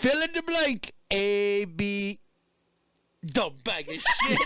Fill in the blank. A, B. Dumb bag of shit.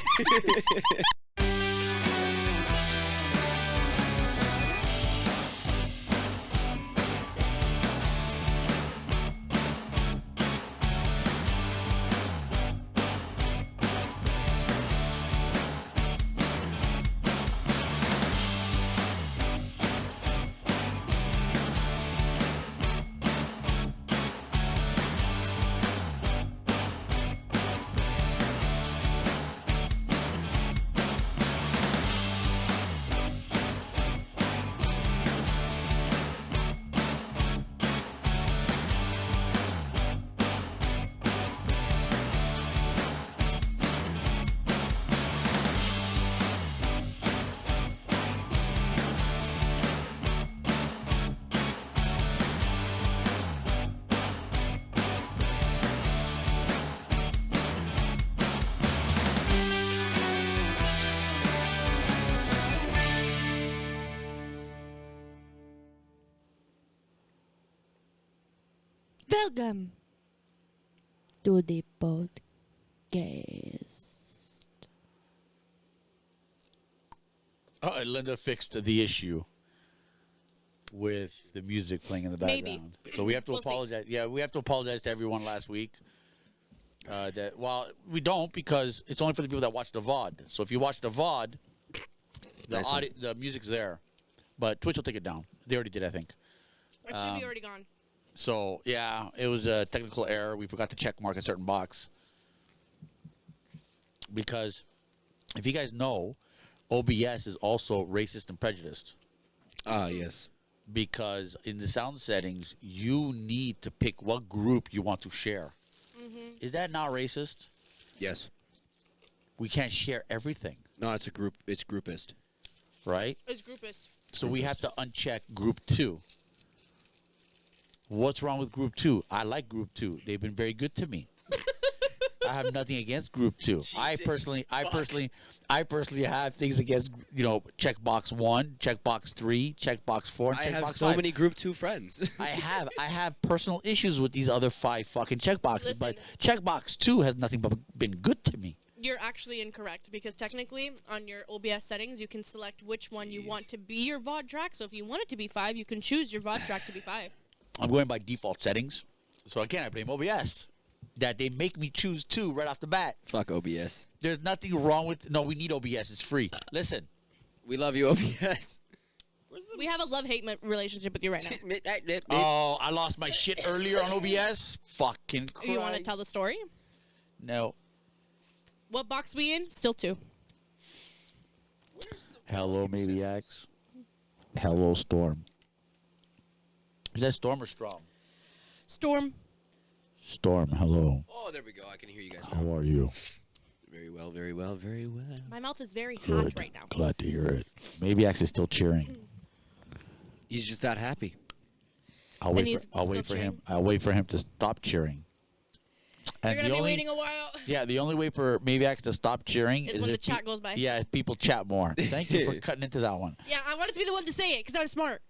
Welcome to the podcast. Linda fixed the issue with the music playing in the background. Maybe. So we have to We'll see. apologize. Yeah, we have to apologize to everyone last week. We don't because it's only for the people that watch the VOD. So if you watch the VOD, the music's there. But Twitch will take it down. They already did, I think. It should be already gone. So, yeah, it was a technical error. We forgot to check mark a certain box. Because if you guys know, OBS is also racist and prejudiced. Ah, yes. Because in the sound settings, you need to pick what group you want to share. Mm-hmm. Is that not racist? Yes. We can't share everything, No, it's a group. It's groupist. right? It's groupist. So we have to uncheck group 2. What's wrong with group 2? I like group 2. They've been very good to me. I have nothing against group 2. I personally have things against, checkbox 1, checkbox 3, checkbox 4, and I checkbox have 5. so many group 2 friends. I have personal issues with these other 5 fucking checkboxes, but Listen. checkbox 2 has nothing but been good to me. You're actually incorrect because technically on your OBS settings you can select which one you want to be your VOD track. So if you want it to be 5, you can choose your VOD track to be 5. I'm going by default settings. So again, I blame OBS. That they make me choose 2 right off the bat. Fuck OBS. There's nothing wrong with... No, we need OBS. It's free. Listen. We love you, OBS. We have a love-hate relationship with you right now. Oh, I lost my shit earlier on OBS. Fucking Christ. You want to tell the story? No. What box we in? Still 2. Hello, Maniacs. Hello, Storm. Is that Storm or Strom? Storm. Storm, hello. Oh, there we go. I can hear you guys How now. are you? Very well, very well, very well. My mouth is very hot Good. right now. Glad to hear it. Maniacs is still cheering. He's just that happy. I'll And wait he's for still him. I'll wait for him to stop cheering. You're And going to be waiting a while. Yeah, the only way for Maniacs to stop cheering Is is when the if chat goes by. Yeah, if people chat more. Thank you for cutting into that one. Yeah, I wanted to be the one to say it because I'm smart.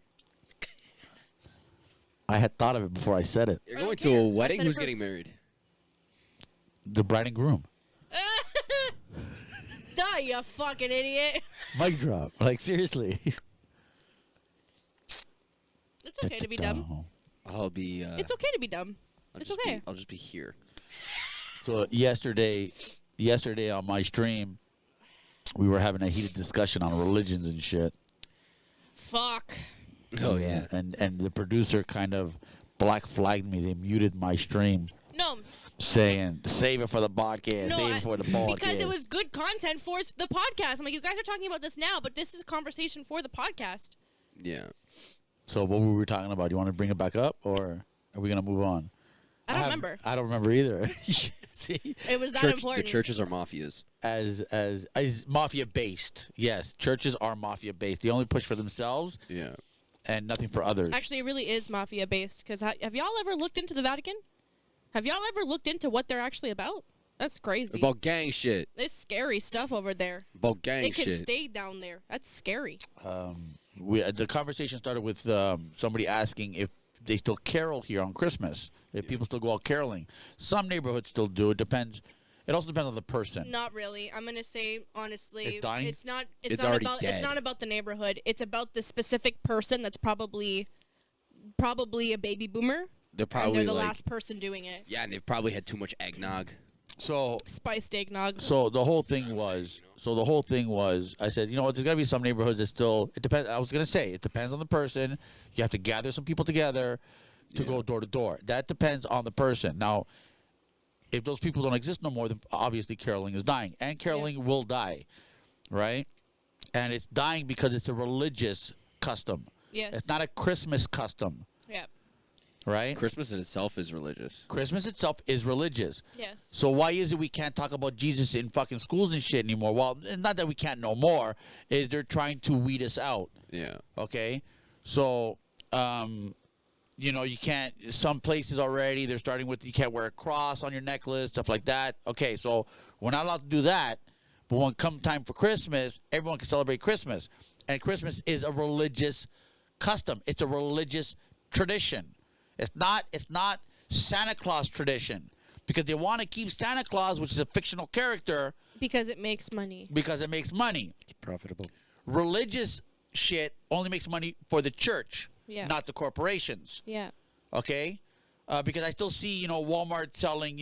I had thought of it before I said it. You're I don't going to care. a I wedding? said it Who's getting first. married? The bride and groom. Die, you fucking idiot. Mic drop. Like, seriously. It's okay to be dumb. I'll be. It's okay to be dumb. It's okay. I'll just be here. So yesterday on my stream, we were having a heated discussion on religions and shit. Fuck. Oh yeah. And the producer kind of black flagged me. They muted my stream, No, saying, "Save it for the podcast. no, Save it for the podcast." because it was good content for the podcast. I'm like, you guys are talking about this now, but this is a conversation for the podcast. Yeah. So what were we talking about? Do you want to bring it back up, or are we gonna move on? I don't remember. I don't remember either. See, It was that The important. churches are mafias. as mafia based. Yes, churches are mafia based. They only push for themselves Yeah. and nothing for others. Actually, it really is mafia based. Because have y'all ever looked into the Vatican? Have y'all ever looked into what they're actually about? That's crazy. About gang shit. There's scary stuff over there. About gang It can shit. stay down there. That's scary. The conversation started with somebody asking if still carol here on Christmas. People still go out caroling. Some neighborhoods still do. It depends. It also depends on the person. Not really. I'm gonna say honestly, It's dying? it's not. It's not already about. dead. It's not about the neighborhood. It's about the specific person that's probably a baby boomer. They're And probably they're the like, last person doing it. yeah, and they've probably had too much eggnog. So Spiced eggnog. So the whole thing was. I said, you know what? There's gotta be some neighborhoods that still. It depends. I was gonna say it depends on the person. You have to gather some people together to go door to door. That depends on the person. Now, if those people don't exist no more, then obviously caroling is dying, and caroling will die, right? And it's dying because it's a religious custom. Yes. It's not a Christmas custom, Yeah. right? Christmas in itself is religious. Christmas itself is religious. Yes. So why is it we can't talk about Jesus in fucking schools and shit anymore? Well, it's not that we can't no more. Is they're trying to weed us out. Yeah. Okay, so you can't. Some places already they're starting with you can't wear a cross on your necklace, stuff like that. Okay, so we're not allowed to do that. But when come time for Christmas, everyone can celebrate Christmas, and Christmas is a religious custom. It's a religious tradition. It's not Santa Claus tradition because they want to keep Santa Claus, which is a fictional character, Because it makes money. because it makes money. It's profitable. Religious shit only makes money for the church, Yeah. not the corporations. Yeah. Okay, because I still see Walmart selling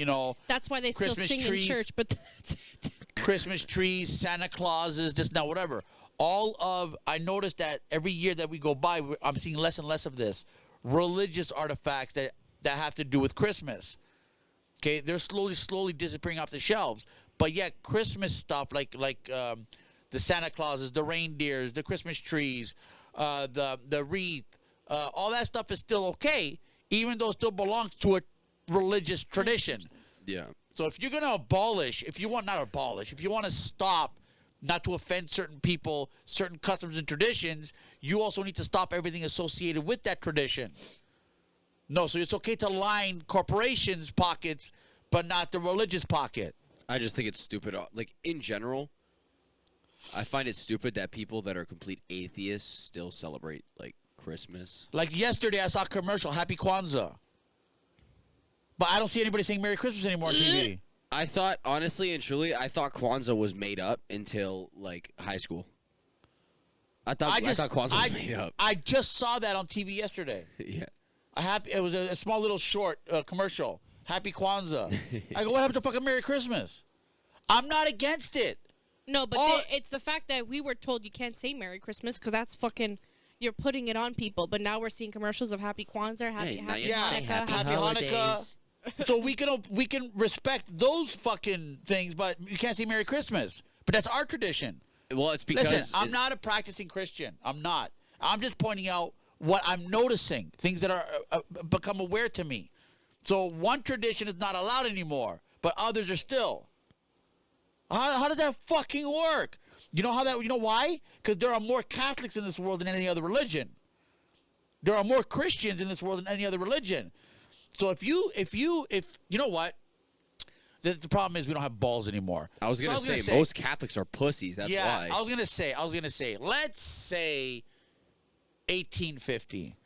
That's why they Christmas still sing trees. in church, but that's it. Christmas trees, Santa Clauses, this now whatever. I noticed that every year that we go by, I'm seeing less and less of this religious artifacts that have to do with Christmas. Okay, they're slowly disappearing off the shelves. But yet Christmas stuff like the Santa Clauses, the reindeers, the Christmas trees, the wreath, all that stuff is still okay, even though it still belongs to a religious tradition. Yeah. So if you're going to if you want to stop, not to offend certain people, certain customs and traditions, you also need to stop everything associated with that tradition. No, so it's okay to line corporations' pockets, but not the religious pocket. I just think it's stupid. Like, in general, I find it stupid that people that are complete atheists still celebrate, like, Christmas. Like yesterday, I saw a commercial, Happy Kwanzaa. But I don't see anybody saying Merry Christmas anymore on TV. I thought, honestly and truly, I thought Kwanzaa was made up until, like, high school. I thought Kwanzaa was made up. I just saw that on TV yesterday. Yeah. It was a small little short commercial. Happy Kwanzaa. I go, what happened to fucking Merry Christmas? I'm not against it. No, but All- it's the fact that we were told you can't say Merry Christmas because that's fucking. You're putting it on people, but now we're seeing commercials of Happy Kwanzaa, Happy now you can say Hanukkah, Happy Hanukkah. So we can respect those fucking things, but you can't say Merry Christmas. But that's our tradition. Well, it's because... Listen, I'm not a practicing Christian. I'm not. I'm just pointing out what I'm noticing, things that are become aware to me. So one tradition is not allowed anymore, but others are still. How does that fucking work? You know why? Because there are more Catholics in this world than any other religion. There are more Christians in this world than any other religion. So if you know what? The problem is we don't have balls anymore. I was gonna say most Catholics are pussies. That's why. I was gonna say. Let's say 1850.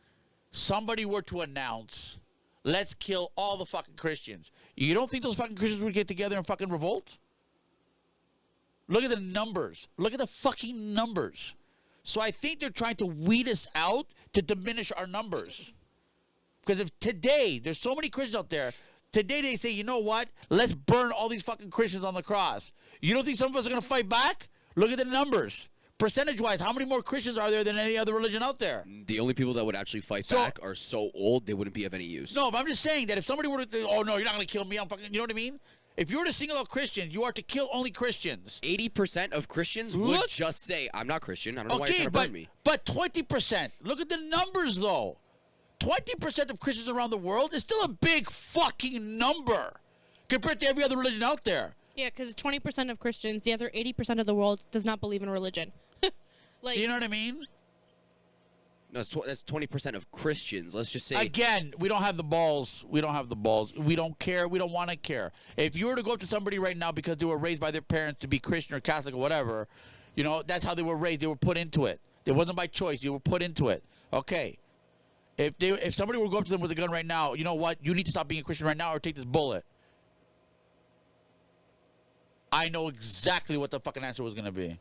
Somebody were to announce, let's kill all the fucking Christians. You don't think those fucking Christians would get together and fucking revolt? Look at the numbers. Look at the fucking numbers. So I think they're trying to weed us out to diminish our numbers. Because if today, there's so many Christians out there, today they say, you know what? Let's burn all these fucking Christians on the cross. You don't think some of us are going to fight back? Look at the numbers. Percentage-wise, how many more Christians are there than any other religion out there? The only people that would actually fight back are so old they wouldn't be of any use. No, but I'm just saying that if somebody were to, oh no, you're not going to kill me, I'm fucking, you know what I mean? If you were to single out Christians, you are to kill only Christians. 80% of Christians would just say, I'm not Christian. I don't know why you're trying to burn me. But 20%. Look at the numbers, though. 20% of Christians around the world is still a big fucking number compared to every other religion out there. Yeah, because 20% of Christians, the other 80% of the world does not believe in religion. You know what I mean? No, that's 20% of Christians. Let's just say. Again, we don't have the balls. We don't have the balls. We don't care. We don't want to care. If you were to go up to somebody right now because they were raised by their parents to be Christian or Catholic or whatever, that's how they were raised. They were put into it. It wasn't by choice. You were put into it. Okay. If somebody were to go up to them with a gun right now, you know what? You need to stop being a Christian right now or take this bullet. I know exactly what the fucking answer was going to be.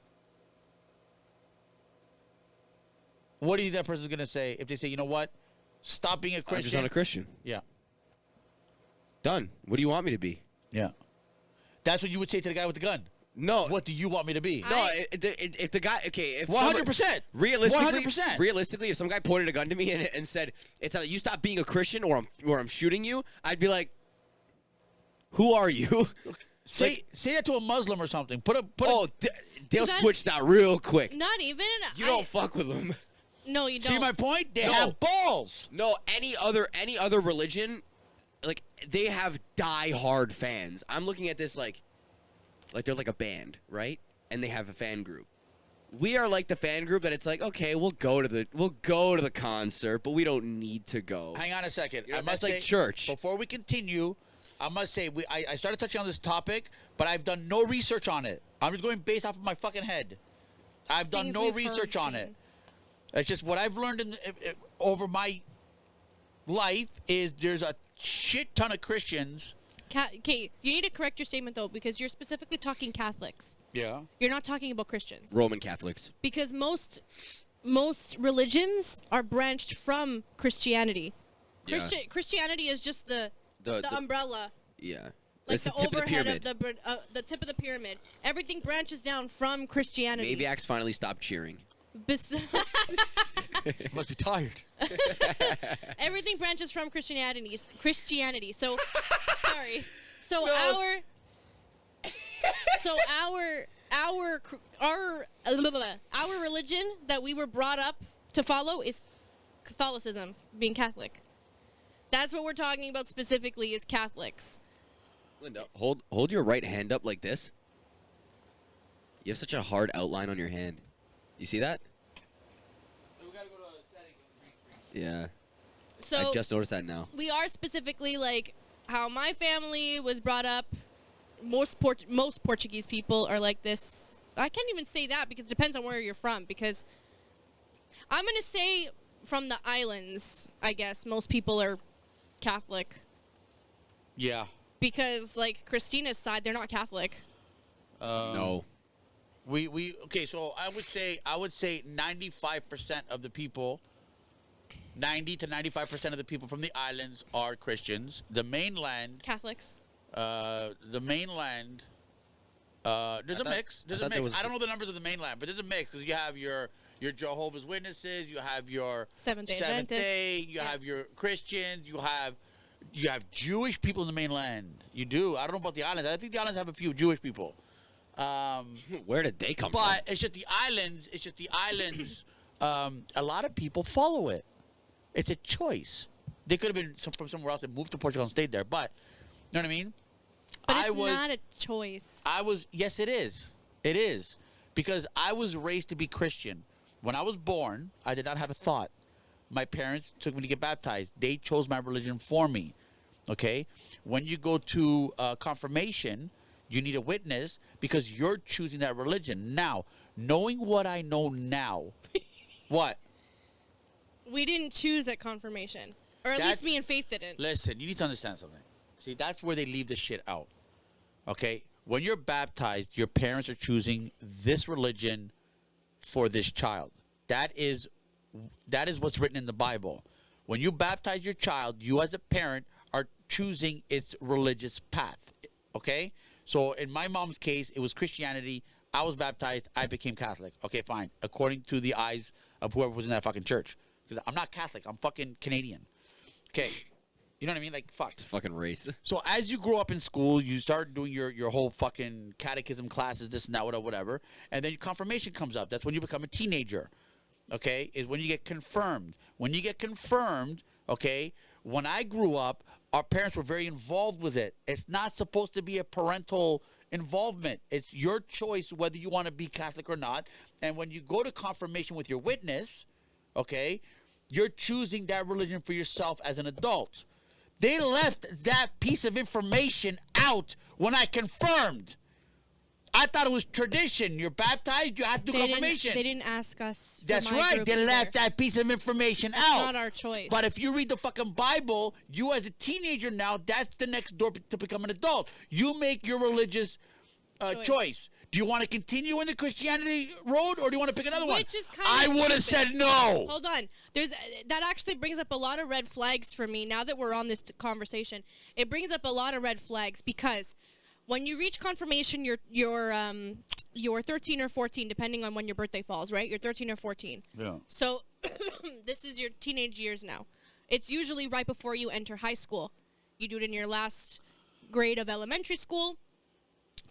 What do you think that person's going to say if they say, you know what? Stop being a I'm Christian. just not a Christian. Yeah. Done. What do you want me to be? Yeah. That's what you would say to the guy with the gun. No. What do you want me to be? No, if the guy, okay, if 100%. realistically, 100%. realistically, if some guy pointed a gun to me and said, "It's either you stop being a Christian or I'm shooting you," I'd be like, "Who are you?" Say that to a Muslim or something. They'll That- switch that real quick. Not even. You don't fuck with them. No, you don't. See my point? They No. have balls. No, any other religion, like they have die-hard fans. I'm looking at this like they're like a band, right? And they have a fan group. We are like the fan group that it's like, okay, we'll go to the concert, but we don't need to go. Hang on a second. You know, I must that's like say, church. Before we continue, I must say I started touching on this topic, but I've done no research on it. I'm just going based off of my fucking head. I've done Things no we've research heard on from- it. It's just what I've learned over my life is there's a shit ton of Christians. Okay, you need to correct your statement though, because you're specifically talking Catholics. Yeah. You're not talking about Christians. Roman Catholics. Because most religions are branched from Christianity. Yeah. Christianity is just the The umbrella, yeah. like It's the, tip of the overhead pyramid. of the tip of the pyramid. Everything branches down from Christianity. Maniacs finally stopped cheering. Must be tired. Everything branches from Christianity. So, sorry. So No. our religion that we were brought up to follow is Catholicism, being Catholic. That's what we're talking about specifically is Catholics. Linda, hold your right hand up like this. You have such a hard outline on your hand. You see that? We gotta go to settings. Yeah. So I just noticed that now. we are specifically like how my family was brought up. Most Portuguese people are like this. I can't even say that because it depends on where you're from. Because I'm gonna say from the islands, I guess most people are Catholic. Yeah. Because like Christina's side, they're not Catholic. No. We okay. So I would say 95% of the people, 90 to 95% of the people from the islands are Christians. The mainland, Catholics. the mainland. There's a thought- mix. There's I a thought there mix. was- I don't know the numbers of the mainland, but there's a mix because you have your Jehovah's Witnesses, you have your Seventh-day Seventh Adventists. Day, you Yeah. have your Christians, you have Jewish people in the mainland. You do. I don't know about the islands. I think the islands have a few Jewish people. Where did they come But it's just the islands. It's just the islands. A lot of people follow it. It's a choice. They could have been from somewhere else and moved to Portugal and stayed there. But you know what I mean? But it's not a choice. Yes, it is. It is because I was raised to be Christian. When I was born, I did not have a thought. My parents took me to get baptized. They chose my religion for me. Okay? When you go to confirmation, you need a witness because you're choosing that religion. Now, knowing what I know now, what? We didn't choose at confirmation. Or at That's- least me and Faith didn't. Listen, you need to understand something. See, that's where they leave this shit out. Okay? When you're baptized, your parents are choosing this religion for this child. That is what's written in the Bible. When you baptize your child, you as a parent are choosing its religious path. Okay? So in my mom's case, it was Christianity. I was baptized. I became Catholic. Okay, fine. According to the eyes of whoever was in that fucking church. Because I'm not Catholic. I'm fucking Canadian. Okay. You know what I mean? Like, fuck. It's a fucking race. So as you grow up in school, you start doing your whole fucking catechism classes, this and that, whatever. And then your confirmation comes up. That's when you become a teenager. Okay? Is when you get confirmed. When you get confirmed, okay, when I grew up, our parents were very involved with it. It's not supposed to be a parental involvement. It's your choice whether you want to be Catholic or not. And when you go to confirmation with your witness, okay, you're choosing that religion for yourself as an adult. They left that piece of information out when I confirmed. I thought it was tradition. You're baptized, you have to do confirmation. They didn't ask us. For That's my right. group They either. left that piece of information out. Not our choice. But if you read the fucking Bible, you as a teenager now, that's the next door to become an adult. You make your religious choice. Do you want to continue in the Christianity road, or do you want to pick another one? Which is kind I of would have said no. Hold on. That actually brings up a lot of red flags for me. Now that we're on this conversation, it brings up a lot of red flags because when you reach confirmation, you're 13 or 14, depending on when your birthday falls, right? You're 13 or 14. Yeah. So this is your teenage years now. It's usually right before you enter high school. You do it in your last grade of elementary school.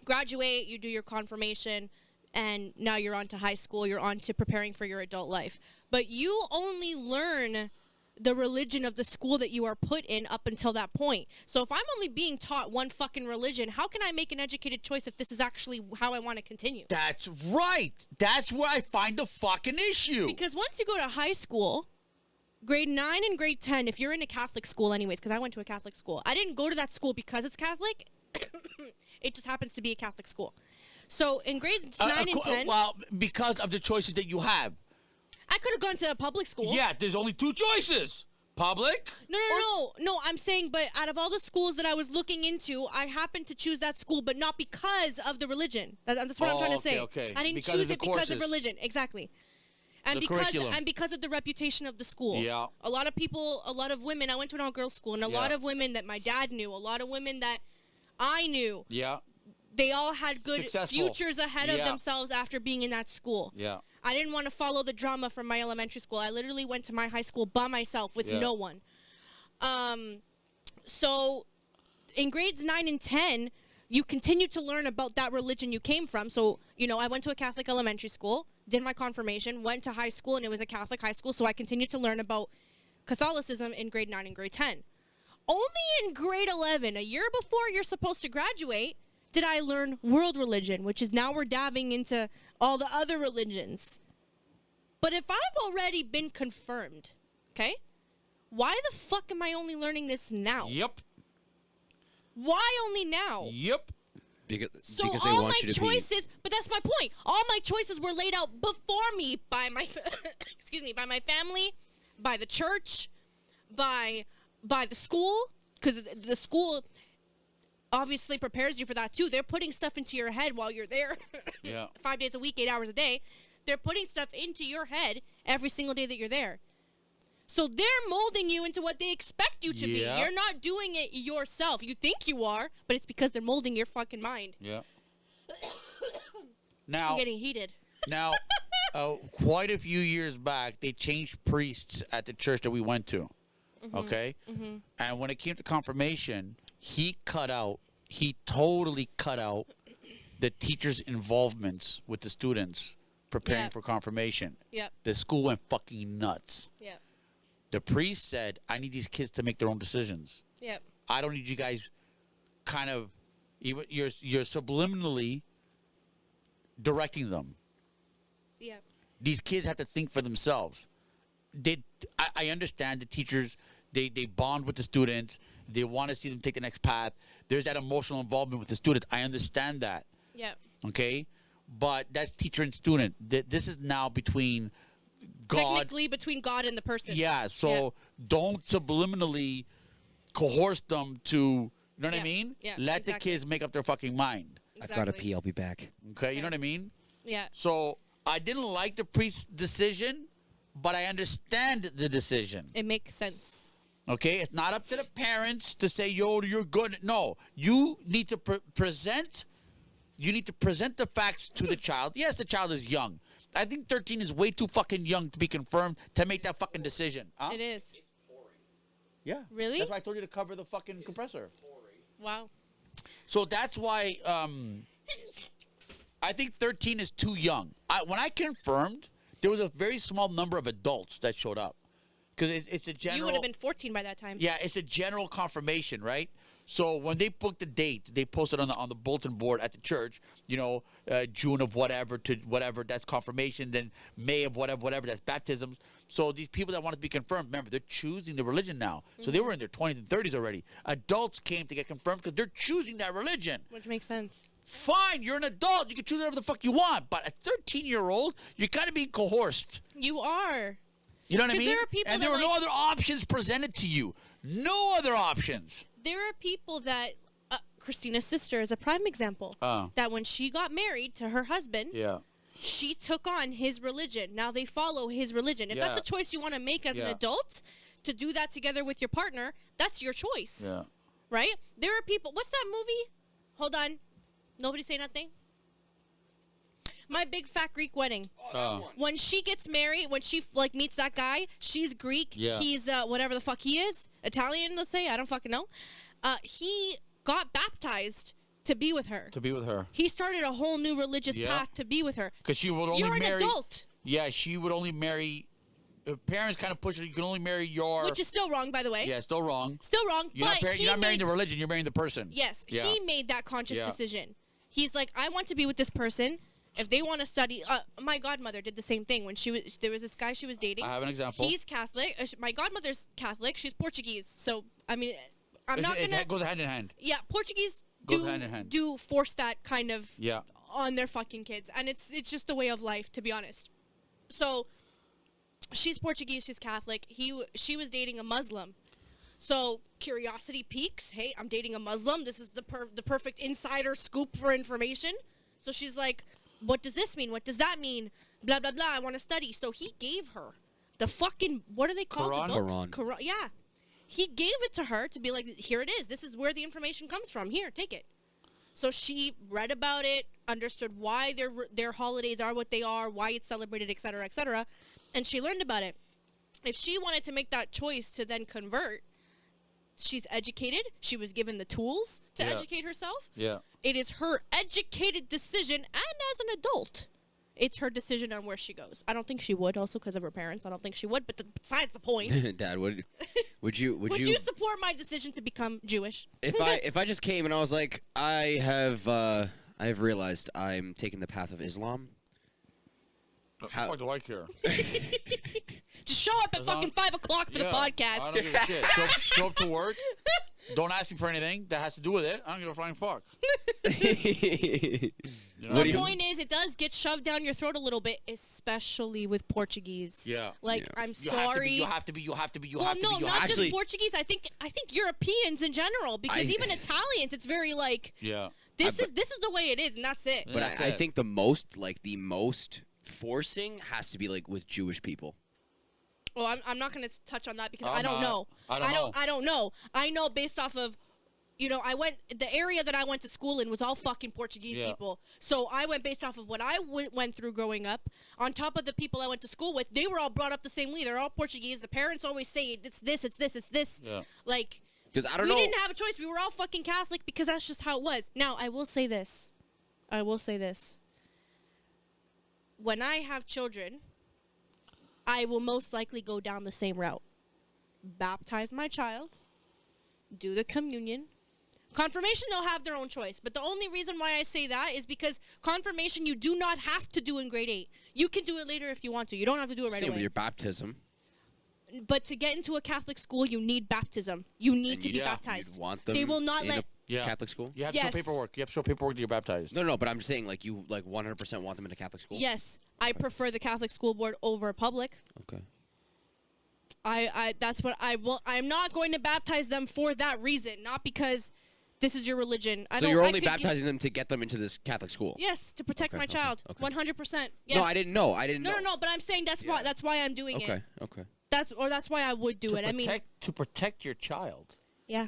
Graduate, you do your confirmation, and now you're on to high school. You're on to preparing for your adult life. But you only learn the religion of the school that you are put in up until that point. So if I'm only being taught one fucking religion, how can I make an educated choice if this is actually how I want to continue? That's right. That's where I find the fucking issue. Because once you go to high school, grade 9 and grade 10, if you're in a Catholic school anyways, because I went to a Catholic school. I didn't go to that school because it's Catholic. It just happens to be a Catholic school. So in grades 9 and 10, well, because of the choices that you have. I could have gone to a public school. Yeah, there's only two choices. Public. No, I'm saying, but out of all the schools that I was looking into, I happened to choose that school, but not because of the religion. That's what I'm trying to say. Okay. I didn't Because choose of the it because of courses. religion. Exactly. And The curriculum. because of the reputation of the school. Yeah. A lot of women, I went to an all-girls school, and a lot of women that my dad knew, a lot of women that I knew, Yeah. they all had good Successful. futures ahead of Yeah. themselves after being in that school. Yeah. I didn't want to follow the drama from my elementary school. I literally went to my high school by myself with Yeah. no one. So in grades 9 and 10, you continue to learn about that religion you came from. So, I went to a Catholic elementary school, did my confirmation, went to high school, and it was a Catholic high school. So I continued to learn about Catholicism in grade 9 and grade 10. Only in grade 11, a year before you're supposed to graduate, did I learn world religion, which is now we're dabbing into all the other religions. But if I've already been confirmed, okay, why the fuck am I only learning this now? Yep. Why only now? Yep. Because So they all want my you to choices, but that's my point. All my choices were laid out before me by my, by my family, by the church, by the school, because the school obviously prepares you for that too. They're putting stuff into your head while you're there. Yeah. 5 days a week, 8 hours a day. They're putting stuff into your head every single day that you're there. So they're molding you into what they expect you to Yeah. be. You're not doing it yourself. You think you are, but it's because they're molding your fucking mind. Yeah. I'm Now, getting heated. now, quite a few years back, they changed priests at the church that we went to. Okay? And when it came to confirmation, he totally cut out the teachers' involvements with the students preparing Yeah. for confirmation. Yep. The school went fucking nuts. Yep. The priest said, I need these kids to make their own decisions. Yep. I don't need you guys kind of, you're subliminally directing them. Yep. These kids have to think for themselves. I understand the teachers, they bond with the students. They want to see them take the next path. There's that emotional involvement with the students. I understand that. Yep. Okay? But that's teacher and student. This is now between God. Technically between God and the person. Yeah, so don't subliminally coerce them to, you know what I Yeah, mean? yeah, Let exactly. the kids make up their fucking mind. I've got to pee. I'll be back. Okay, you know what I mean? Yeah. So I didn't like the priest's decision, but I understand the decision. It makes sense. Okay, it's not up to the parents to say, "Yo, you're good." No, you need to present. You need to present the facts to the child. Yes, the child is young. I think 13 is way too fucking young to be confirmed to make that fucking decision. Huh? It is. Yeah. Really? That's why I told you to cover the fucking compressor. Wow. So that's why I think 13 is too young. When I confirmed, there was a very small number of adults that showed up. Because it's a general... You would have been 14 by that time. Yeah, it's a general confirmation, right? So when they booked the date, they posted on the bulletin board at the church, June of whatever to whatever, that's confirmation. Then May of whatever, that's baptisms. So these people that want to be confirmed, remember, they're choosing the religion now. So they were in their 20s and 30s already. Adults came to get confirmed because they're choosing that religion. Which makes sense. fine, you're an adult. You can choose whatever the fuck you want. But a 13-year-old, you're kind of being coerced. You are. You know what I 'Cause mean? there are people and that, there were no like- other options presented to you. No other options. There are people that Christina's sister is a prime example. That when she got married to her husband, Yeah. she took on his religion. Now they follow his religion. If that's Yeah. a choice you want to make as an Yeah. adult, to do that together with your partner, that's your choice. Yeah. Right? There are people. What's that movie? Hold on. Nobody say nothing. My Big Fat Greek Wedding. When she gets married, when she like meets that guy, she's Greek. Yeah. He's whatever the fuck he is, Italian. Let's say, I don't fucking know. He got baptized to be with her. To be with her. He started a whole new religious Yeah. path to be with her. Because she would only You're an marry. adult, Yeah, she would only marry. Her parents kind of push her. You can only marry your. which is still wrong, by the way. Yeah, still wrong. Still wrong. You're but not, he you're not marrying made, the religion. You're marrying the person. Yes, Yeah. he made that conscious Yeah. decision. He's like, I want to be with this person. If they want to study, my godmother did the same thing when there was this guy she was dating. I have an example. He's Catholic. My godmother's Catholic. She's Portuguese. So I mean, I'm not It gonna. goes hand in hand. Yeah, Portuguese Goes hand in hand. do force that kind of Yeah. on their fucking kids, and it's just the way of life, to be honest. So she's Portuguese. She's Catholic. She was dating a Muslim. So curiosity peaks. Hey, I'm dating a Muslim. This is the perfect insider scoop for information. So she's like, what does this mean? What does that mean? Blah, blah, blah. I want to study. So he gave her the fucking, what are they called? Quran? The books? Quran. Yeah. He gave it to her to be like, here it is. This is where the information comes from. Here, take it. So she read about it, understood why their holidays are what they are, why it's celebrated, et cetera, and she learned about it. If she wanted to make that choice to then convert, she's educated. She was given the tools to Yeah. educate herself. Yeah. It is her educated decision, and as an adult, it's her decision on where she goes. I don't think she would, also because of her parents. I don't think she would, but besides the point. Dad, would you Would you support my decision to become Jewish? if I just came and I was like, I have realized I'm taking the path of Islam. What How- the fuck do I care? Just show up at fucking 5 o'clock for the I podcast. don't give a shit. Show up to work. Don't ask me for anything that has to do with it. I don't give a flying fuck. You know What The do you- point is, it does get shoved down your throat a little bit, especially with Portuguese. Yeah. Like, Yeah. I'm You sorry. You have to be. well, no, not Actually- just Portuguese. I think Europeans in general, because even Italians, it's very like Yeah. this is the way it is, and that's it. But That's I it. think the most forcing has to be like with Jewish people. Well, I'm not going to touch on that because I'm I don't not. know. I don't know. I don't know. I know based off of, the area that I went to school in was all fucking Portuguese Yeah. people. So I went based off of what I went through growing up. On top of the people I went to school with, they were all brought up the same way. They're all Portuguese. The parents always say it's this, it's this, it's this. Yeah. Like, Because I don't we know. didn't have a choice. We were all fucking Catholic because that's just how it was. Now, I will say this. When I have children, I will most likely go down the same route. Baptize my child, do the communion. Confirmation, they'll have their own choice. But the only reason why I say that is because confirmation you do not have to do in grade 8. You can do it later if you want to. You don't have to do it right Same with away. your baptism. But to get into a Catholic school, you need baptism. You need And to be yeah, baptized. You'd want them They will not in let. a Yeah. Catholic school. You have to Yes. show paperwork. You have to show paperwork that you're baptized. No, but I'm saying like you like 100% want them in a Catholic school. Yes, I prefer the Catholic school board over public. Okay. That's what I will. I'm not going to baptize them for that reason, not because this is your religion. So you're only baptizing them to get them into this Catholic school. Yes, to protect Okay, my okay, child. okay. 100%. Yes. No, I didn't know. I didn't know. No. But I'm saying that's Yeah. why. That's why I'm doing Okay. it. Okay. That's why I would do it. I mean, to protect your child. yeah.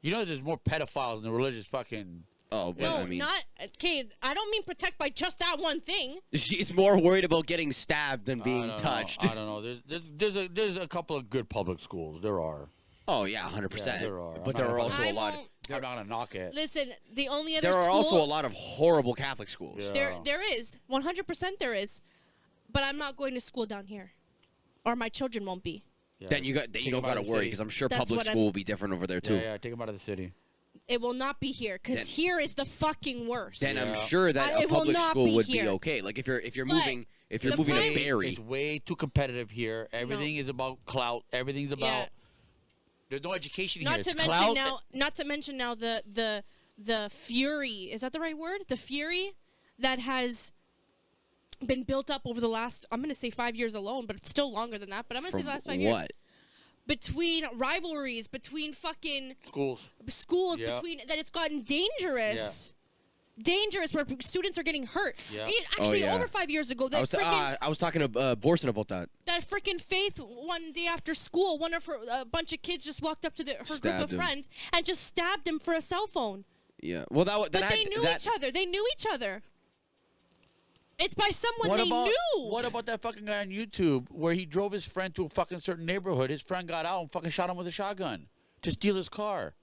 You know, there's more pedophiles in the religious fucking. Oh, but No, I mean, not okay. I don't mean protect by just that one thing. she's more worried about getting stabbed than I being don't touched. know. I don't know. There's a couple of good public schools. There are. Oh yeah, 100%. Yeah, there are. But I'm there not are gonna- also I a lot. won't- I'm not gonna knock it. Listen, the only other There are school, also a lot of horrible Catholic schools. Yeah. There is 100% there is, but I'm not going to school down here, or my children won't be. Yeah. Then you Take don't them out got of to the worry city. because I'm sure That's public what I'm- school will be different over there too. Yeah, take them out of the city. It will not be here because Then- here is the fucking worst. Then I'm Yeah. sure that a It will public not school be would here. be okay. Like if you're But moving the to prime- Barrie, It's way too competitive here. Everything is about clout. Everything's about. Yeah. There's no education here. not It's to mention clout. now, not to mention now the the fury, is that the right word? The fury that has been built up over the last, I'm going to say 5 years alone, but it's still longer than that. But I'm going to say From the last 5 years. what? Between rivalries, between fucking schools. Yeah. between that it's gotten dangerous. Dangerous, where students are getting hurt. Yeah. Actually, yeah. over 5 years ago, I was talking to Borson about that. that freaking Faith, one day after school, one of a bunch of kids just walked up to her group Stabbed of him. friends and just stabbed him for a cell phone. Yeah. Well, But they knew each other. They knew each other. It's by someone they knew. What about that fucking guy on YouTube where he drove his friend to a fucking certain neighborhood? His friend got out and fucking shot him with a shotgun to steal his car.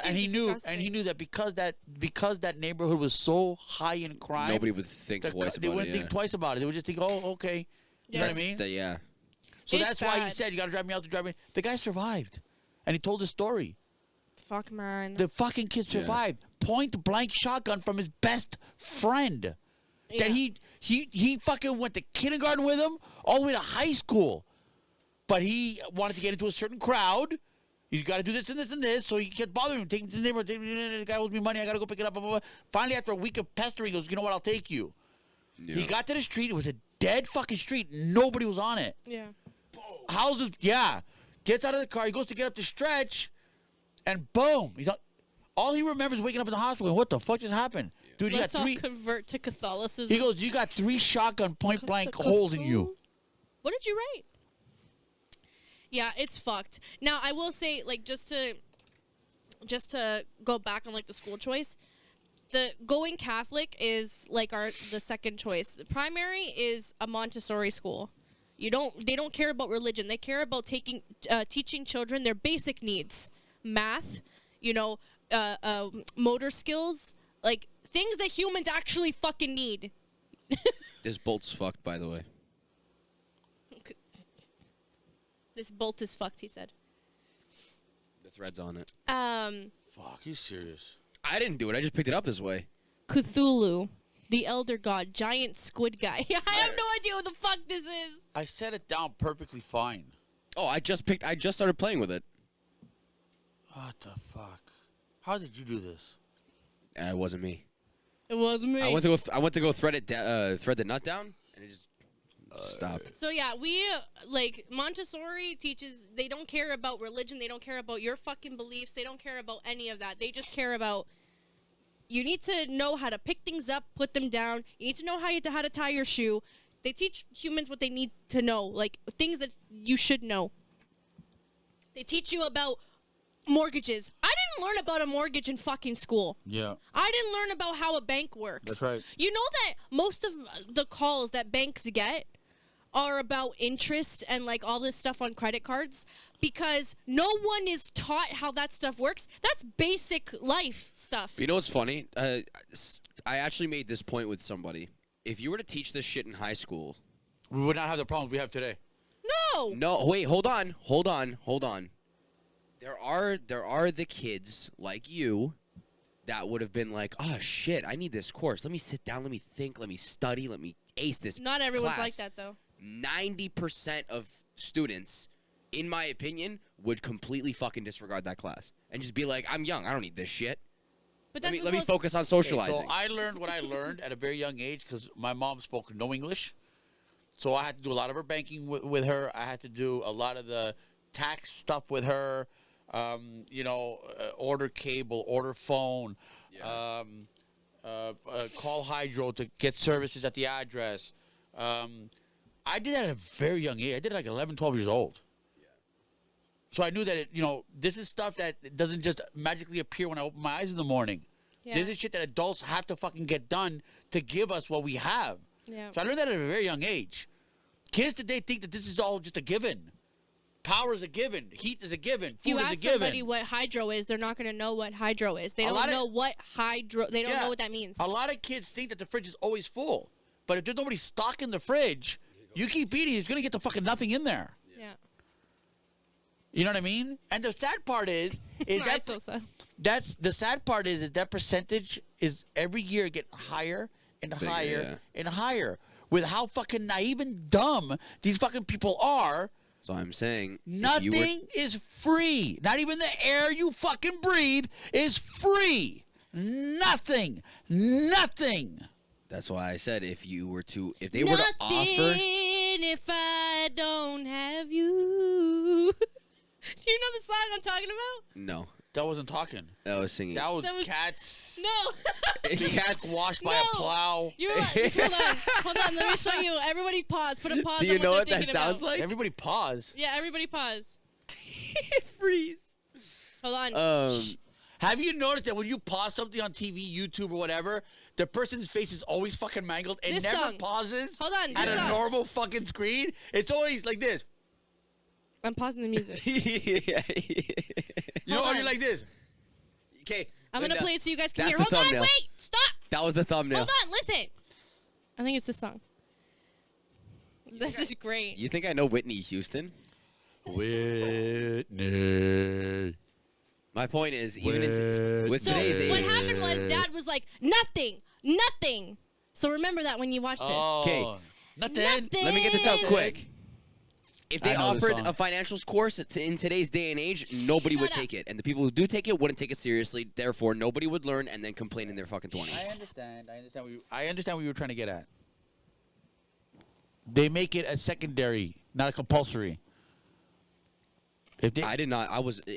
And he knew that because that neighborhood was so high in crime, nobody would think twice about it. They wouldn't think twice about it. They would just think, oh, okay. You know what I mean? Yeah. So It's that's why he bad. said, you got to drive me out to drive me. The guy survived. And he told his story. Fuck, man. The fucking kid survived. Point blank shotgun from his best friend. That he fucking went to kindergarten with him all the way to high school. But he wanted to get into a certain crowd. You got to do this and this and this. So he kept bothering him. Taking to the neighborhood. The guy owes me money. I got to go pick it up. Blah, blah, blah. Finally, after a week of pestering, he goes, you know what? I'll take you. Yeah. He got to the street. It was a dead fucking street. Nobody was on it. Yeah. Houses, yeah. Gets out of the car. He goes to get up the stretch. And boom. All he remembers is waking up in the hospital. Going, what the fuck just happened? Dude, you Let's got all 3. convert to Catholicism. He goes, you got 3 shotgun point blank holes in you. What did you write? Yeah, it's fucked. Now, I will say, like, just to go back on, like, the school choice, the going Catholic is, like, the second choice. The primary is a Montessori school. They don't care about religion. They care about teaching children their basic needs. Math, motor skills, like, things that humans actually fucking need. This bolt's fucked, by the way. This bolt is fucked, he said. The thread's on it. Fuck, you serious? I didn't do it. I just picked it up this way. Cthulhu, the elder god, giant squid guy. I have no idea what the fuck this is. I set it down perfectly fine. Oh, I just started playing with it. What the fuck? How did you do this? It wasn't me. It wasn't me. I went to go thread the nut down, and it just stopped. So yeah, we like Montessori teaches. They don't care about religion. They don't care about your fucking beliefs. They don't care about any of that. They just care about. You need to know how to pick things up, put them down. You need to know how to tie your shoe. They teach humans what they need to know, like things that you should know. They teach you about mortgages. I didn't learn about a mortgage in fucking school. Yeah. I didn't learn about how a bank works. That's right. You know that most of the calls that banks get are about interest and like all this stuff on credit cards because no one is taught how that stuff works. That's basic life stuff. You know what's funny? I actually made this point with somebody. If you were to teach this shit in high school, We would not have the problems we have today. no, wait, hold on. There are the kids like you that would have been like, oh shit, I need this course. Let me sit down, let me think, let me study, let me ace this. Not everyone's class. like that though. 90% of students, in my opinion, would completely fucking disregard that class and just be like, I'm young, I don't need this shit. But Let that's me most- focus on Okay, socializing. so I learned what I learned at a very young age because my mom spoke no English. So I had to do a lot of her banking with her. I had to do a lot of the tax stuff with her. Order cable, order phone, call Hydro to get services at the address. I did that at a very young age. I did it like 11, 12 years old. So I knew that, this is stuff that doesn't just magically appear when I open my eyes in the morning. Yeah. This is shit that adults have to fucking get done to give us what we have. Yeah. So I learned that at a very young age. Kids today think that this is all just a given. Power is a given. Heat is a given. If you Food is ask a given. somebody what hydro is, they're not going to know what hydro is. They A don't lot of- know what hydro. They don't Yeah. know what that means. A lot of kids think that the fridge is always full. But if there's nobody stocking the fridge, you keep eating, it's going to get the fucking nothing in there. Yeah. You know what I mean? And the sad part is That's so sad. that's the sad part is that percentage is every year getting higher and higher and higher. With how fucking naive and dumb these fucking people are, So I'm saying nothing is free. Not even the air you fucking breathe is free. Nothing. Nothing. That's why I said if they were to offer. If I don't have you. Do you know the song I'm talking about? No, That wasn't talking. I was singing. That was, That was- cats. No. Cats. Squashed by a No. plow. You're right. Hold on. Let me show you. Everybody pause. Put a pause Do on you know what what they're that thinking sounds about. like? Everybody pause. Yeah, everybody pause. Freeze. Hold on. Um, Have you noticed that when you pause something on TV, YouTube, or whatever, the person's face is always fucking mangled? It This never song. pauses Hold on, at this a song. normal fucking screen. It's always like this. I'm pausing the music. yeah. You know, Hold or on. you're like this. Okay. I'm going to play it so you guys can That's hear. the Hold on. thumbnail. Wait. Stop. That was the thumbnail. Hold on. Listen. I think it's this song. This is great. You think I know Whitney Houston? Whitney. My point is, even with So today's what age, happened was Dad was like, nothing. So remember that when you watch this. Okay. Nothing. Nothing. let me get this out quick. If they I know this offered song. a financials course in today's day and age, nobody would Shut take it. And the people who do take it wouldn't take it seriously. Therefore, nobody would learn and then complain in their fucking 20s. I understand what you were trying to get at. They make it a secondary, not a compulsory. If they, I did not.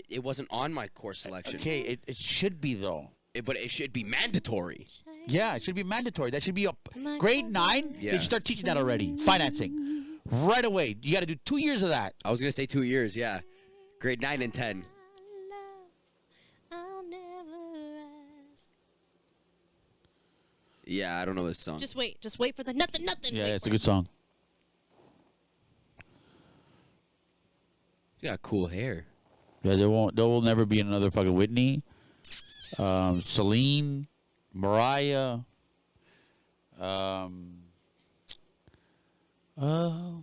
It wasn't on my course selection. okay, it should be though. But it should be mandatory. Yeah, it should be mandatory. That should be a grade 9. Yeah. They should start teaching that already. Financing, right away. You got to do 2 years of that. I was gonna say 2 years. Yeah, grade 9 and 10. I'll never ask. Yeah, I don't know this song. Just wait for the nothing. Yeah, Wait it's for a good song. You got cool hair. Yeah, there will never be another fucking Whitney, Celine, Mariah. Oh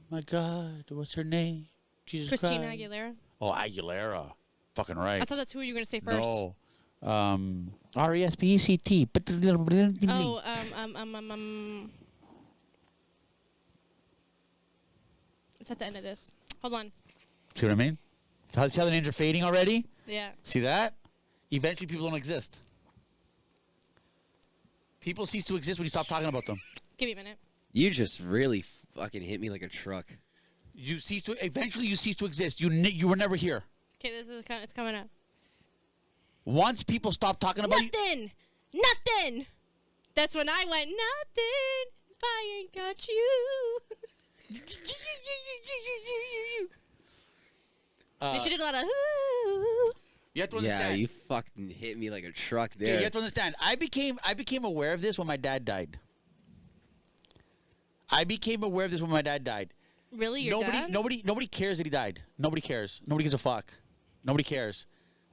my God, what's her name? Jesus Christina Christ. Aguilera. Oh, Aguilera. Fucking right. I thought that's who you were gonna say first. No. R-E-S-P-E-C-T. Oh, it's at the end of this. Hold on. See what I mean? See how the names are fading already? Yeah. See that? Eventually people don't exist. People cease to exist when you stop talking about them. Give me a minute. You just really fucking hit me like a truck. Eventually you cease to exist. You were never here. Okay, it's coming up. Once people stop talking about you. Nothing. That's when I went nothing. If I ain't got you. She did a lot of. Ooh. You have to Yeah, understand. you fucking hit me like a truck Okay, there. you have to understand. I became aware of this when my dad died. Really, your dad? Nobody cares that he died. Nobody cares. Nobody gives a fuck. Nobody cares.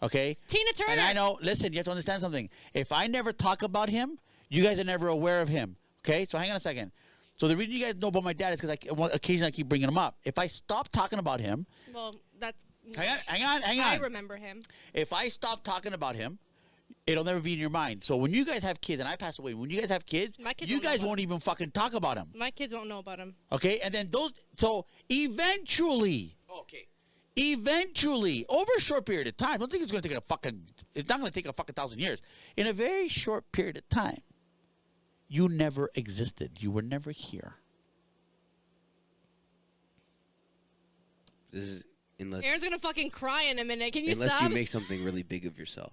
Okay? Tina Turner. And I know, listen, you have to understand something. If I never talk about him, you guys are never aware of him. Okay? So hang on a second. So the reason you guys know about my dad is because occasionally I keep bringing him up. If I stop talking about him, Well, that's. hang on. I remember him. If I stop talking about him, it'll never be in your mind. So when you guys have kids, and I pass away, when you guys have kids, My kids you won't know guys about won't even fucking talk about him. My kids won't know about him. Okay? And then so eventually, over a short period of time, I don't think it's not going to take a fucking 1,000 years. In a very short period of time, you never existed. You were never here. This is unless Aaron's gonna fucking cry in a minute. Can you unless stop? you make something really big of yourself.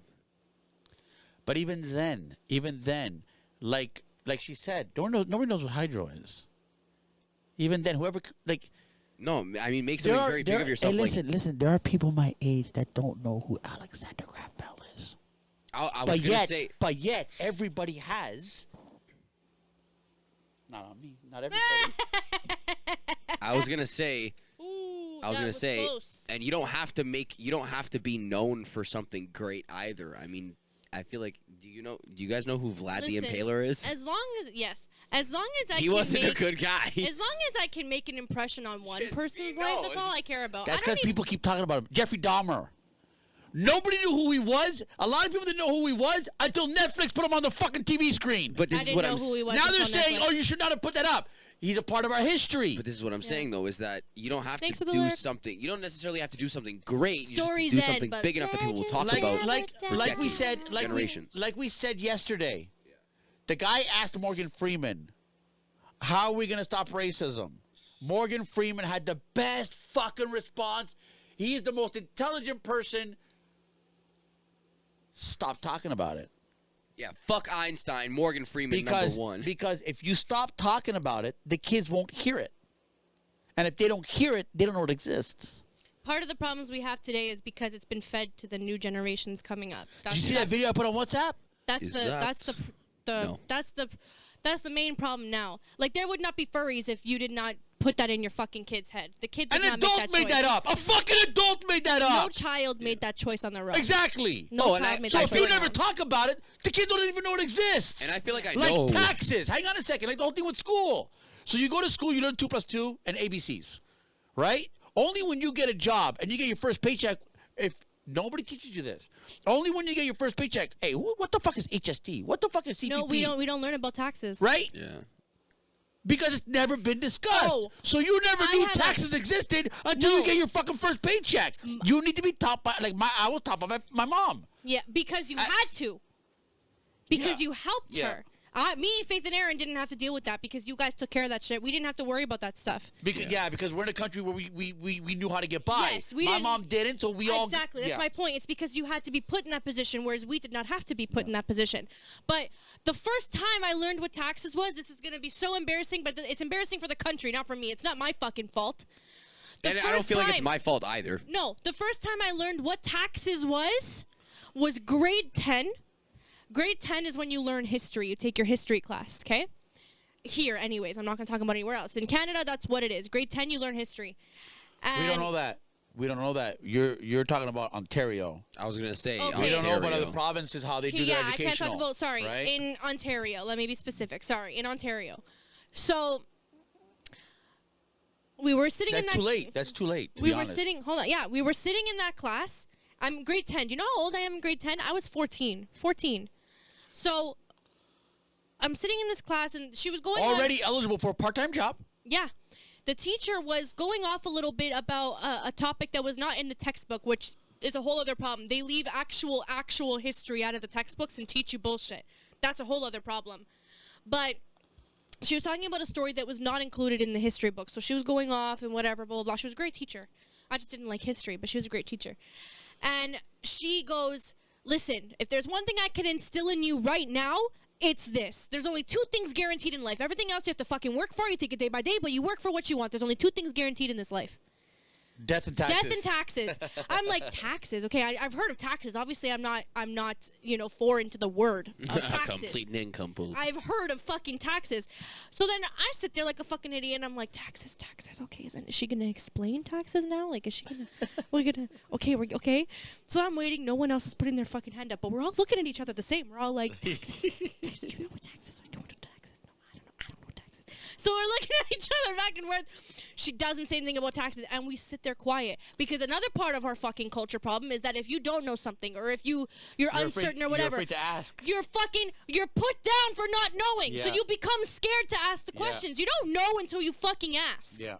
But even then, like she said, nobody knows what hydro is. Even then, whoever No, I mean make something very big of yourself. Hey, listen. There are people my age that don't know who Alexander Graham Bell is. I was gonna say, But yet, everybody has. Not on me. Not everybody. I was gonna say, Ooh, I was that gonna say, close. and you don't have to be known for something great either. I mean, I feel like, do you guys know who Vlad the Listen, Impaler is? As long as I He can wasn't make, a good guy. As long as I can make an impression on one Just person's be life, known. that's all I care about. That's I don't because even, people keep talking about him. Jeffrey Dahmer. Nobody knew who he was. A lot of people didn't know who he was until Netflix put him on the fucking TV screen. But this I is didn't what know I'm. who he was. now they're until saying, Netflix. "Oh, you should not have put that up." He's a part of our history. But this is what I'm saying, though, is that you don't have Thanks to for the do lyric. something. You don't necessarily have to do something great. Stories you just end, do something but big enough that people will talk legends about. never like die. we said, generations. like we said yesterday. The guy asked Morgan Freeman, "How are we gonna stop racism?" Morgan Freeman had the best fucking response. He's the most intelligent person. Stop talking about it. Yeah, fuck Einstein, Morgan Freeman, Because number one. because if you stop talking about it, the kids won't hear it. And if they don't hear it, they don't know it exists. Part of the problems we have today is because it's been fed to the new generations coming up. Did you see that video I put on WhatsApp? That's Is the that- that's the No. that's the main problem now. Like there would not be furries if you did not put that in your fucking kid's head. The kid did An not adult make made that choice. up. A fucking adult made that No up. child made that choice on their own. Exactly. No and child made So that if choice you on their never own. talk about it, the kids don't even know it exists. And I feel like I like know. taxes. Hang on a second. Like the whole thing with school. So you go to school, you learn 2 + 2 and ABCs, right? Only when you get a job and you get your first paycheck, if nobody teaches you this, only when you get your first paycheck. Hey, what the fuck is HST? What the fuck is CPP? No, we don't learn about taxes. Right? Yeah. Because it's never been discussed. Oh, So you never I knew had a- taxes existed until you No. get your fucking first paycheck. You need to be taught by I was taught by my mom. Yeah, because you had to. Because Yeah. you helped Yeah. her. Me, Faith, and Aaron didn't have to deal with that because you guys took care of that shit. We didn't have to worry about that stuff. Because we're in a country where we knew how to get by. Yes, we my didn't- mom didn't, so we all Exactly. That's yeah. my point. It's because you had to be put in that position, whereas we did not have to be put in that position. But the first time I learned what taxes was, this is going to be so embarrassing, but it's embarrassing for the country, not for me. It's not my fucking fault. The And I don't first feel like it's time- my fault either. No, the first time I learned what taxes was grade 10. Grade 10 is when you learn history. You take your history class, okay? Here, anyways. I'm not going to talk about anywhere else. In Canada, that's what it is. Grade 10, you learn history. And We don't know that. We don't know that. You're talking about Ontario. I was gonna say. Okay. We don't know about Ontario. other provinces how they do Yeah, their I educational. can't talk about, sorry, right? in Ontario. Let me be specific. Sorry, in Ontario. So, we were sitting in That's that... too late. That's too late. To We be were honest. sitting, hold on, yeah, we were sitting in that class. I'm grade 10. Do you know how old I am in grade 10? I was 14. 14. So, I'm sitting in this class, and she was going on- already eligible for a part-time job. Yeah. The teacher was going off a little bit about a topic that was not in the textbook, which is a whole other problem. They leave actual history out of the textbooks and teach you bullshit. That's a whole other problem. But she was talking about a story that was not included in the history book. So she was going off and whatever, blah, blah, blah. She was a great teacher. I just didn't like history, but she was a great teacher. And she goes, listen, if there's one thing I can instill in you right now, it's this. There's only 2 things guaranteed in life. Everything else you have to fucking work for. You take it day by day, but you work for what you want. There's only 2 things guaranteed in this life. Death and taxes. Death and taxes. I'm like, taxes? Okay, I've heard of taxes. Obviously, I'm not, foreign to the word of taxes. Complete nincompoop. I've heard of fucking taxes. So then I sit there like a fucking idiot and I'm like, taxes. Okay, is she going to explain taxes now? Like, is she going to, okay. So I'm waiting. No one else is putting their fucking hand up, but we're all looking at each other the same. We're all like, taxes. You know what taxes are? I don't know taxes. No, I don't know taxes. So we're looking at each other back and forth. She doesn't say anything about taxes, and we sit there quiet. Because another part of our fucking culture problem is that if you don't know something, or if you're uncertain or whatever, You're afraid to ask. you're put down for not knowing. So Yeah. you become scared to ask the Yeah. questions. You don't know until you fucking ask. Yeah.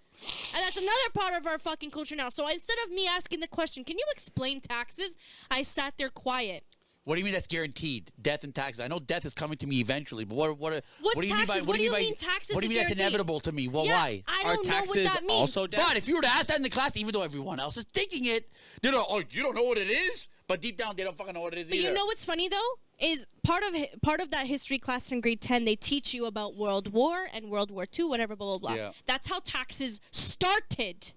And that's another part of our fucking culture now. So instead of me asking the question, can you explain taxes? I sat there quiet. What do you mean that's guaranteed? Death and taxes. I know death is coming to me eventually, but what What's do you mean by taxes? What do you mean taxes What do you is mean that's guaranteed? inevitable to me? Well, Yeah, why? I Are don't know what taxes that means. also death? But if you were to ask that in the class, even though everyone else is thinking it, they don't. Oh, you don't know what it is. But deep down, they don't fucking know what it is But either. you know what's funny though is part of that history class in grade 10 they teach you about World War and World War II, whatever, blah blah blah. Yeah. That's how taxes started.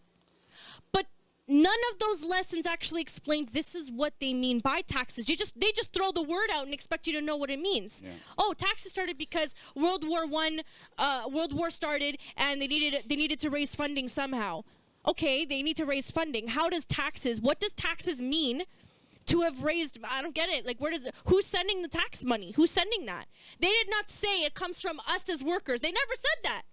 But none of those lessons actually explained this is what they mean by taxes. They just throw the word out and expect you to know what it means. Yeah. Oh, taxes started because World War started and they needed to raise funding somehow. Okay, they need to raise funding. What does taxes mean? To have raised, I don't get it. Like, who's sending the tax money? Who's sending that? They did not say it comes from us as workers. They never said that.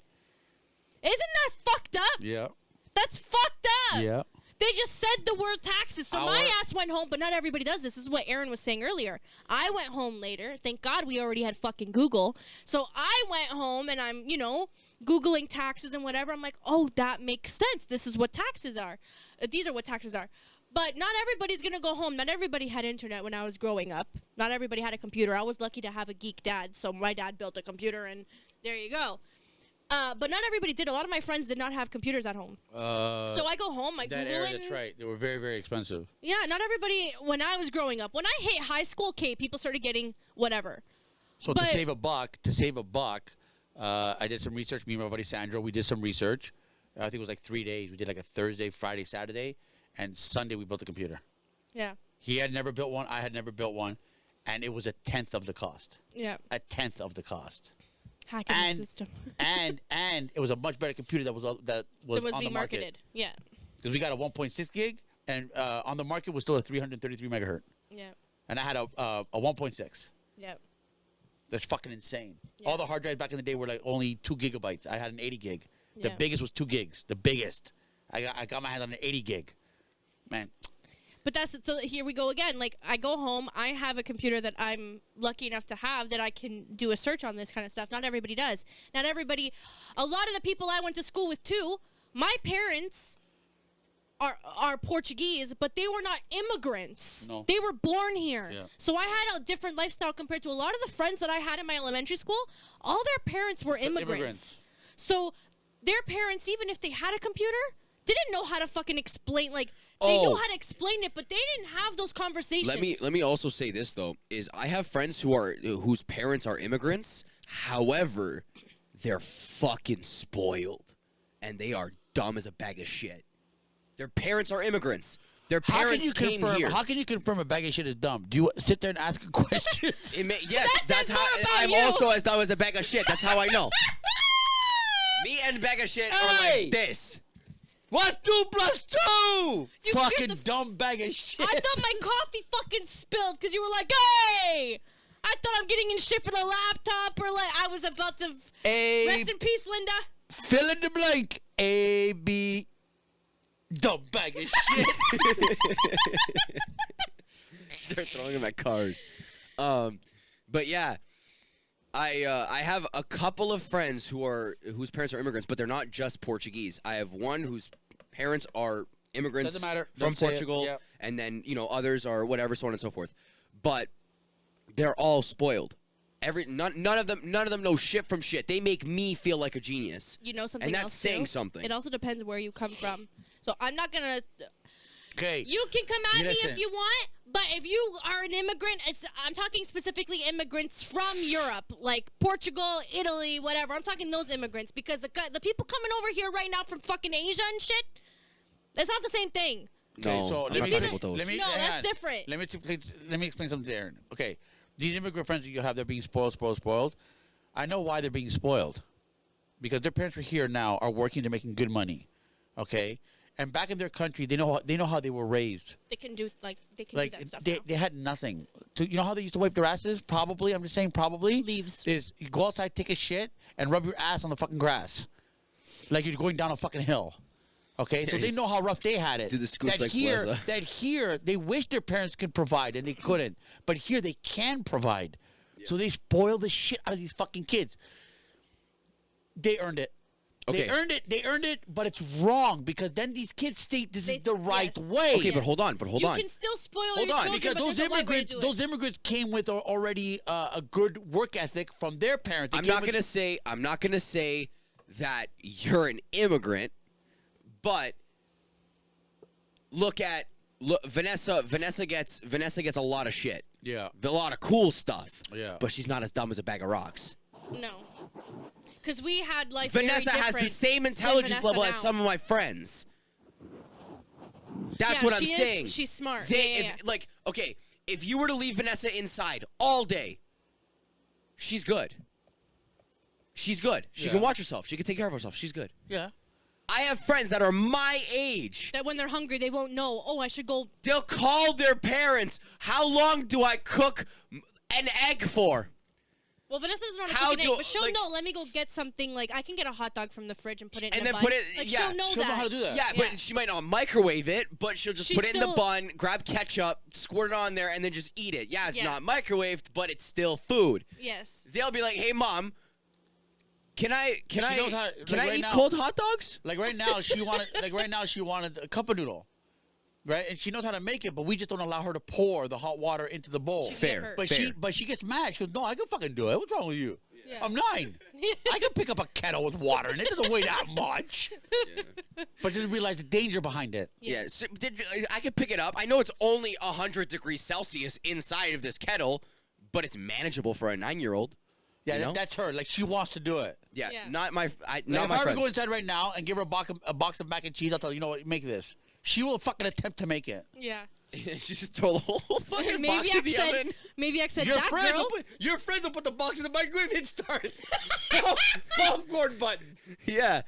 Isn't that fucked up? Yeah. That's fucked up. Yeah. They just said the word taxes. So my ass went home, but not everybody does this. This is what Aaron was saying earlier. I went home later. Thank God we already had fucking Google. So I went home and I'm, Googling taxes and whatever. I'm like, oh, that makes sense. This is what taxes are. These are what taxes are. But not everybody's going to go home. Not everybody had internet when I was growing up. Not everybody had a computer. I was lucky to have a geek dad. So my dad built a computer and there you go. But not everybody did. A lot of my friends did not have computers at home. So I go home, I Google it. That's right. They were very, very expensive. Yeah, not everybody, when I was growing up. When I hit high school, people started getting whatever. So to save a buck, I did some research. Me and my buddy Sandro, we did some research. I think it was like 3 days. We did like a Thursday, Friday, Saturday, and Sunday we built a computer. Yeah. He had never built one. I had never built one. And it was a tenth of the cost. Yeah. A tenth of the cost. Hacking the system. and it was a much better computer that was on being the market. marketed. Yeah. Because we got a 1.6 gig, and on the market was still a 333 megahertz. Yeah. And I had a 1.6. Yeah. That's fucking insane. Yeah. All the hard drives back in the day were like only 2 gigabytes. I had an 80 gig. The Yeah. biggest was 2 gigs. The biggest. I got my hands on an 80 gig. Man. But so here we go again. Like, I go home, I have a computer that I'm lucky enough to have that I can do a search on this kind of stuff. Not everybody does. Not everybody, a lot of the people I went to school with too, my parents are Portuguese, but they were not immigrants. No. They were born here. Yeah. So I had a different lifestyle compared to a lot of the friends that I had in my elementary school. All their parents were immigrants. So their parents, even if they had a computer, didn't know how to fucking explain, like, they knew how to explain it, but they didn't have those conversations. Let me also say this though: is I have friends whose parents are immigrants. However, they're fucking spoiled, and they are dumb as a bag of shit. Their parents are immigrants. Their parents came here. How can you confirm a bag of shit is dumb? Do you sit there and ask questions? Yes, that's how. I'm also as dumb as a bag of shit. That's how I know. Me and bag of shit are like this. What's 2 plus 2? You Fucking scared dumb bag of shit. I thought my coffee fucking spilled because you were like, hey! I thought I'm getting in shit for the laptop, or like I was about to. Rest in peace, Linda. Fill in the blank. A, B. Dumb bag of shit. Start throwing them at cars. But yeah. I have a couple of friends whose parents are immigrants, but they're not just Portuguese. I have one whose parents are immigrants Doesn't matter. from Don't say it. Portugal, Yep. and then others are whatever, so on and so forth. But they're all spoiled. None of them know shit from shit. They make me feel like a genius. You know something and that's else saying too? something. It also depends where you come from. So I'm not gonna. Okay. You can come at me Listen. if you want, but if you are an immigrant, I'm talking specifically immigrants from Europe, like Portugal, Italy, whatever. I'm talking those immigrants because the people coming over here right now from fucking Asia and shit, that's not the same thing. Okay, No, so I'm let not me, talking about those. let me, No, hang that's on. different. Let me explain something to Aaron. Okay, these immigrant friends that you have, they're being spoiled. I know why they're being spoiled. Because their parents were here now, are working, they're making good money. Okay? And back in their country, they know how they were raised. They can do do that stuff. They had nothing. You know how they used to wipe their asses? Probably. I'm just saying probably. Leaves. Is you go outside, take a shit, and rub your ass on the fucking grass. Like you're going down a fucking hill. Okay? So they know how rough they had it. Do the scoots that like here, Weza. that here, they wish their parents could provide, and they couldn't. But here, they can provide. So they spoil the shit out of these fucking kids. They earned it. Okay. They earned it, but it's wrong because then these kids think this is the right yes. way. Okay, but hold on. You can still spoil Hold your on, children, Because but those there's a right way to do it. those immigrants came with already a good work ethic from their parents. I'm not gonna say that you're an immigrant, but look, Vanessa. Vanessa gets a lot of shit. Yeah. A lot of cool stuff. Yeah. But she's not as dumb as a bag of rocks. No. Because we had life Vanessa very has the different same than intelligence Vanessa level now. as some of my friends. That's Yeah, what I'm she is- saying. she's smart. They, Yeah. if you were to leave Vanessa inside all day, she's good. She's good. She Yeah. can watch herself. She can take care of herself. She's good. Yeah. I have friends that are my age. That when they're hungry, they won't know, oh, I should go. They'll call their parents, how long do I cook an egg for? Well, Vanessa doesn't know how to How cook an do- egg, but she'll like- know. Let me go get something. Like I can get a hot dog from the fridge and put it in And a then bun. put it- Like yeah, she'll know She'll that. know how to do that. Yeah, Yeah. but she might not microwave it, but she'll just She's put it in the still- bun, grab ketchup, squirt it on there, and then just eat it. Yeah, it's Yeah. not microwaved, but it's still food. Yes. They'll be like, "Hey, mom, can I knows how- can like I right eat now- cold hot dogs?" Like right now, she wanted a cup of noodle, right? And she knows how to make it, but we just don't allow her to pour the hot water into the bowl. She get Fair, hurt. But she gets mad. She goes, "No, I can fucking do it. What's wrong with you? Yeah. I'm 9. I can pick up a kettle with water, and it doesn't weigh that much." But she didn't realize the danger behind it. Yeah, so I can pick it up. I know it's only 100 degrees Celsius inside of this kettle, but it's manageable for a 9-year-old. Yeah, You know? that's her. Like she wants to do it. Yeah, Yeah. not my Like, not if my I were to friends. go inside right now and give her a box of mac and cheese, I'll tell her, you know what, make this. She will fucking attempt to make it. Yeah. She just throw the whole fucking box in the oven. Maybe I said Your that friends girl. Your friends will put the box in the microwave and start. Popcorn button. Yeah.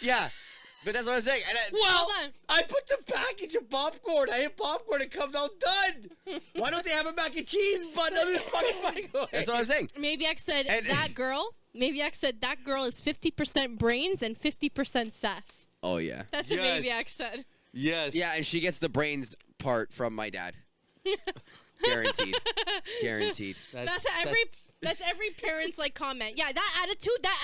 Yeah. But that's what I'm saying. And Hold on. I put the package of popcorn. I hit popcorn. It comes out done. Why don't they have a mac and cheese button on this fucking microwave? That's what I'm saying. Maybe I said And- that girl. Maybe I said that girl is 50% brains and 50% sass. Oh yeah. That's what Maybe Yes. I said. Yes. Yeah, and she gets the brains part from my dad. Guaranteed. Guaranteed. That's every parent's like comment. Yeah, that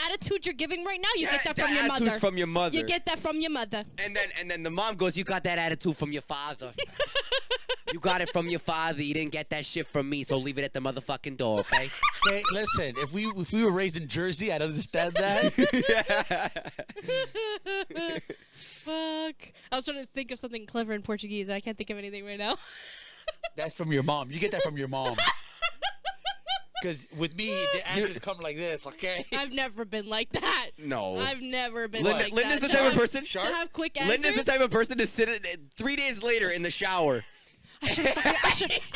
attitude you're giving right now, you get that That from your attitude's mother. from your mother. You get that from your mother. And then the mom goes, "You got that attitude from your father. You got it from your father. You didn't get that shit from me. So leave it at the motherfucking door, okay?" Hey, listen, if we were raised in Jersey, I'd understand that. Fuck. I was trying to think of something clever in Portuguese. I can't think of anything right now. That's from your mom. You get that from your mom. Because with me, the answers come like this, okay? I've never been like that. No. I've never been Linda- like Linda's that. the type of To have- person- to have quick answers. Linda's the type of person to sit 3 days later in the shower. I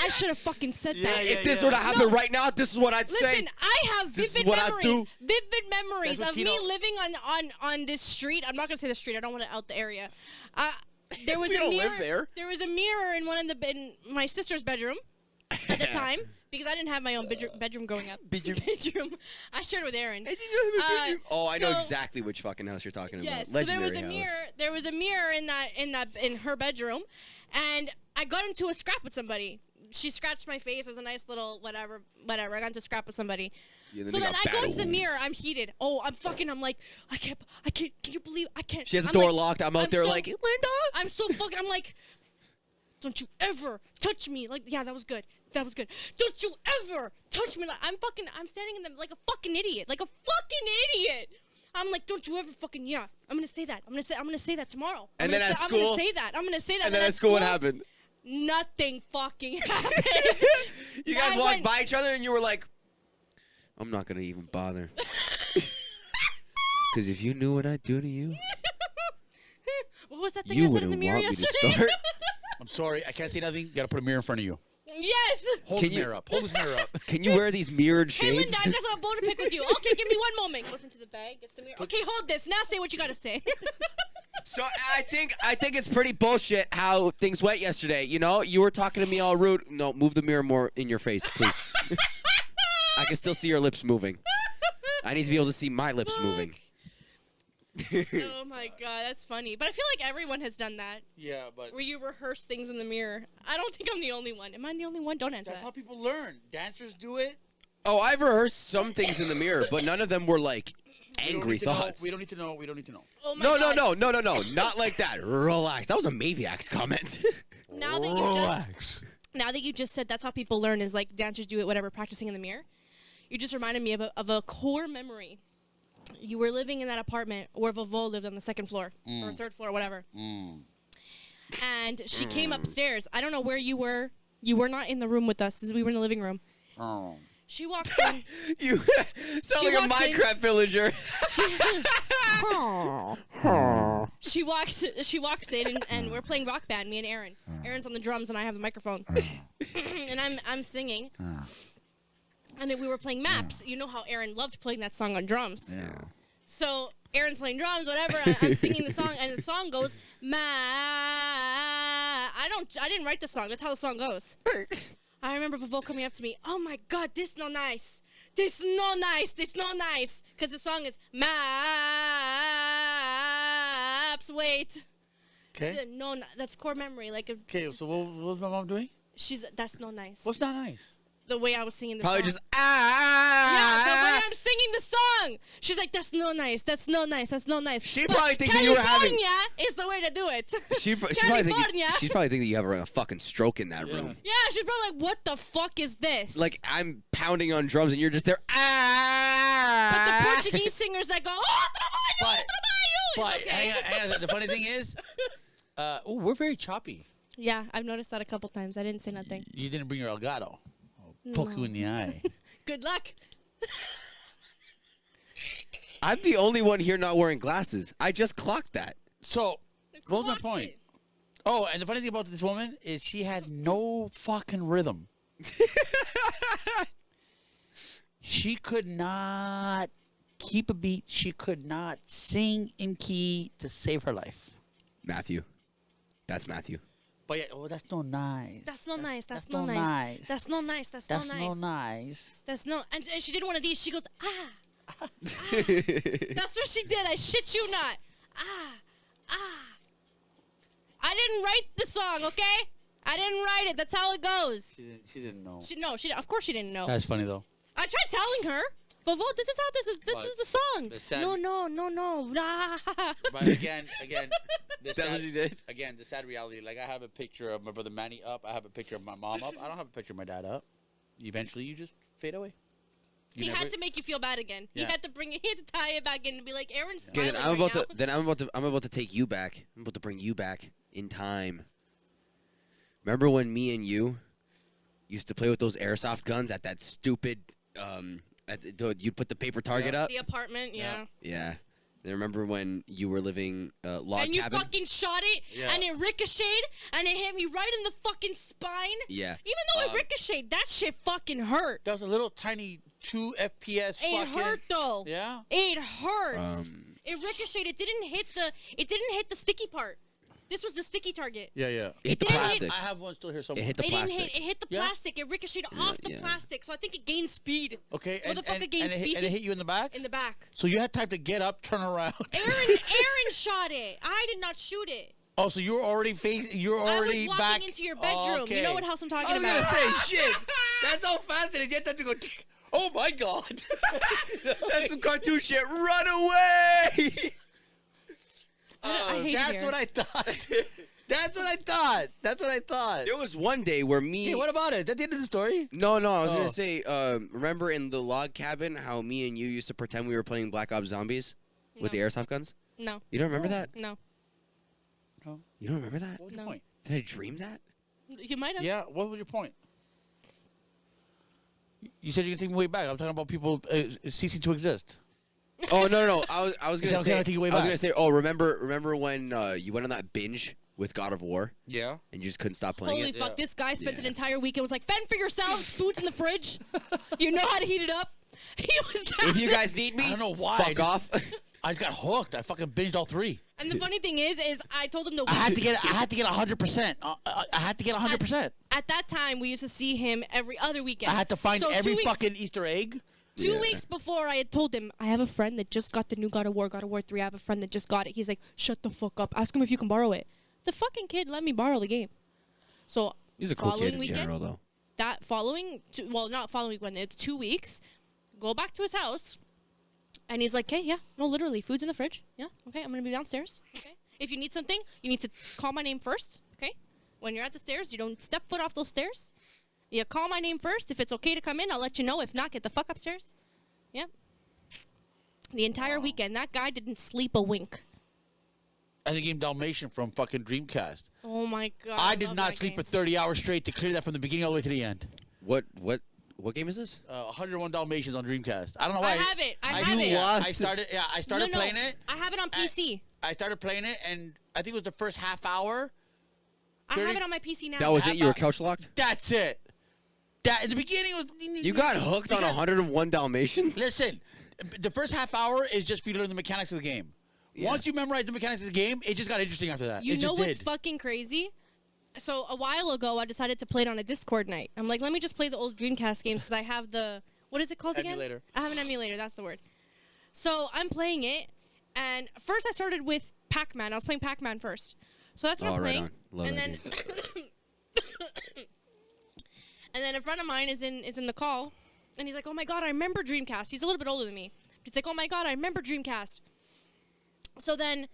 should have fucking said that. Yeah, If this were to happen No. right now, this is what I'd say. Listen, I have This is vivid what I memories. do. Vivid memories That's of what me Tino- living on this street. I'm not gonna say the street. I don't want to out the area. There was We a don't mirror. live there. There was a mirror in my sister's bedroom at the time because I didn't have my own bedroom growing up. Bedroom. I shared it with Aaron. Oh, I know so- exactly which fucking house you're talking Yes. about. So there was a Legendary house. mirror. There was a mirror in her bedroom, and I got into a scrap with somebody. She scratched my face. It was a nice little whatever. I got into a scrap with somebody. Yeah, then So they then got I go battle into the wounds. mirror. I'm heated. Oh, I'm like, I can't. Can you believe I can't? She has the I'm door like- locked. I'm out there so- like, Linda. I'm so fucking. I'm like, don't you ever touch me. Like, yeah, that was good. That was good. Don't you ever touch me. Like, I'm standing in the like a fucking idiot. Like a fucking idiot. I'm like, don't you ever fucking, yeah. I'm gonna say that. I'm gonna say that tomorrow. And then at I'm school- gonna say that. I'm gonna say that. And then at school, what happened? Nothing fucking happened. You guys I walked went- by each other and you were like, I'm not going to even bother. Because if you knew what I'd do to you, What was that thing you I said in wouldn't the mirror want me to yesterday? start. I'm sorry, I can't see nothing. Gotta put a mirror in front of you. Yes. Hold Can the you- mirror up. Hold this mirror up. Can you wear these mirrored Hey, shades? Linda, I got some bone to pick with you. Okay, give me one moment. Listen to the bag. It's the mirror. Okay, hold this. Now say what you gotta say. So I think it's pretty bullshit how things went yesterday. You know, you were talking to me all rude. No, move the mirror more in your face, please. I can still see your lips moving. I need to be able to see my lips moving. Oh my god, that's funny. But I feel like everyone has done that, Yeah, but where you rehearse things in the mirror. I don't think I'm the only one. Am I the only one? Don't answer that's how that. people learn. Dancers do it. Oh, I've rehearsed some things in the mirror, but none of them were like We don't angry need to know. thoughts. We don't need to know. We don't need to know. Oh my No, god. not like that. Relax. That was a Maviax comment. Now that you just said that's how people learn is like dancers do it, whatever, practicing in the mirror. You just reminded me of a core memory. You were living in that apartment where Vavo lived on the second floor or third floor, whatever. And she came upstairs. I don't know where you were. You were not in the room with us. We were in the living room. Oh. She walks in. You sound She like a walks in- Minecraft villager. She walks in and we're playing Rock Band, me and Aaron. Aaron's on the drums and I have the microphone. And I'm singing. And then we were playing Maps. You know how Aaron loved playing that song on drums. Yeah. So Aaron's playing drums, whatever. I'm singing the song, and the song goes I didn't write the song. That's how the song goes. I remember Vavo coming up to me. Oh my God, this no nice. This no nice. This no nice. Because the song is Maps. Wait. Okay. She said, no, that's core memory. Like, Okay, so what was my mom doing? that's no nice. What's not nice? The way I was singing the Probably song. just Yeah, the way I'm singing the song. She's like, that's no nice. That's no nice. That's no nice. She But probably thinks that you were having- California is the way to do it. She's probably California. she's probably thinking you have a fucking stroke in that room. Yeah, she's probably like, what the fuck is this? Like I'm pounding on drums and you're just there. But the Portuguese singers that go, oh, trabalho, But- trabalho. But It's okay. hang on. The funny thing is, we're very choppy. Yeah, I've noticed that a couple times. I didn't say nothing. You didn't bring your Elgato. I'll poke you in the eye. Good luck. I'm the only one here not wearing glasses. I just clocked that. So, what was my Clocked point? it. Oh, and the funny thing about this woman is she had no fucking rhythm. She could not keep a beat. She could not sing in key to save her life. Matthew. That's Matthew. But yeah, oh, that's no nice. That's not nice. That's no not nice. nice. That's not nice. That's That's not no nice. nice. That's no. And she did one of these. She goes, ah. That's what she did. I shit you not. Ah. I didn't write the song, okay? I didn't write it. That's how it goes. She didn't know. Of course she didn't know. That's funny though. I tried telling her. Vavo, this is how this is But the song. the sad- No. But again, the That's what sad, she did. again, the sad reality. Like I have a picture of my brother Manny up. I have a picture of my mom up. I don't have a picture of my dad up. Eventually, you just fade away. You He never- had to make you feel bad again. Yeah. He had to tie it back in and be like, Aaron's Okay, smiling then right now. I'm about to take you back. I'm about to bring you back in time. Remember when me and you used to play with those airsoft guns at that stupid you'd put the paper target up? The apartment, yeah. Yeah. And remember when you were living log And you cabin? fucking shot it, Yeah. and it ricocheted, and it hit me right in the fucking spine. Yeah. Even though it ricocheted, that shit fucking hurt. That was a little tiny 2 FPS. It fucking, hurt though. Yeah. It hurt. Um, It ricocheted. It didn't hit the sticky part. This was the sticky target. Yeah. it hit the didn't hit- plastic. I have one still here somewhere. It hit the It plastic. didn't hit. It hit the Yeah. plastic. It ricocheted off the yeah. plastic. So I think it gained speed Okay, Motherfucker gained and speed. it hit you in the back. in the back. So you had time to get up, turn around. Aaron shot it. I did not shoot it. Oh, so you were already facing. You were already I was walking back into your bedroom. Okay. You know what house I'm talking I was about. gonna say shit. That's how fast it is. You had time to go. Oh my god. That's some cartoon shit. Run away. I hate it That's here. what I thought. That's what I thought. That's what I thought. There was one day where me. Hey, what about it? Is that the end of the story? No, I was Oh. gonna say. Remember in the log cabin how me and you used to pretend we were playing Black Ops Zombies with the No. airsoft guns? No. You don't remember that? No. No. You don't remember that? What was No. your point? Did I dream that? You might have. Yeah. What was your point? You said you can take me way back. I'm talking about people ceasing to exist. Oh no! I was gonna Okay, say. I'll take you way I was back. gonna say. Oh, remember when you went on that binge with God of War Yeah. and you just couldn't stop playing Holy it? fuck, this guy spent an Yeah. entire weekend was like, fend for yourselves, food's in the fridge. You know how to heat it up. He was If you guys need me, I don't know why. Fuck off. I just got hooked. I fucking binged all 3. And the funny thing is I told him to I had to get 100%. I had to get 100%. At that time, we used to see him every other weekend. I had to find So every 2 weeks, fucking Easter egg. 2 Yeah. weeks before I had told him, I have a friend that just got the new God of War 3. I have a friend that just got it. He's like, shut the fuck up. Ask him if you can borrow it. The fucking kid let me borrow the game. So He's a cool following kid in weekend, general, though. that following, not following weekend, it's 2 weeks, go back to his house, and he's like, okay, yeah, no, literally, food's in the fridge. Yeah, okay, I'm going to be downstairs. Okay. If you need something, you need to call my name first, okay? When you're at the stairs, you don't step foot off those stairs. You call my name first. If it's okay to come in, I'll let you know. If not, get the fuck upstairs. Yep. The entire weekend, that guy didn't sleep a wink. And the game Dalmatian from fucking Dreamcast. Oh my god. I did love not that sleep game. for 30 hours straight to clear that from the beginning all the way to the end. What game is this? 101 Dalmatians on Dreamcast. I don't know why. I have it. I have do, it. I Lost. started No, playing it. I have it on I- PC. I started playing it, and I think it was the first half hour. I 30 have it on my PC now. That was it. You were about- couch locked. That's it. That in the beginning was. You got hooked on because- 101 Dalmatians. Listen, the first half hour is just for you to learn the mechanics of the game. Yeah. Once you memorize the mechanics of the game, it just got interesting after that. You it know just what's did. fucking crazy? so a while ago, I decided to play it on a Discord night. I'm like, let me just play the old Dreamcast games because I have the, what is it called Emulator. again? I have an emulator. That's the word. So I'm playing it, and first I started with Pac-Man. I was playing Pac-Man first. So that's what I'm right playing. on. Love and that then, and then a friend of mine is in the call, and he's like, oh my God, I remember Dreamcast. He's a little bit older than me. He's like, oh my God, I remember Dreamcast. So then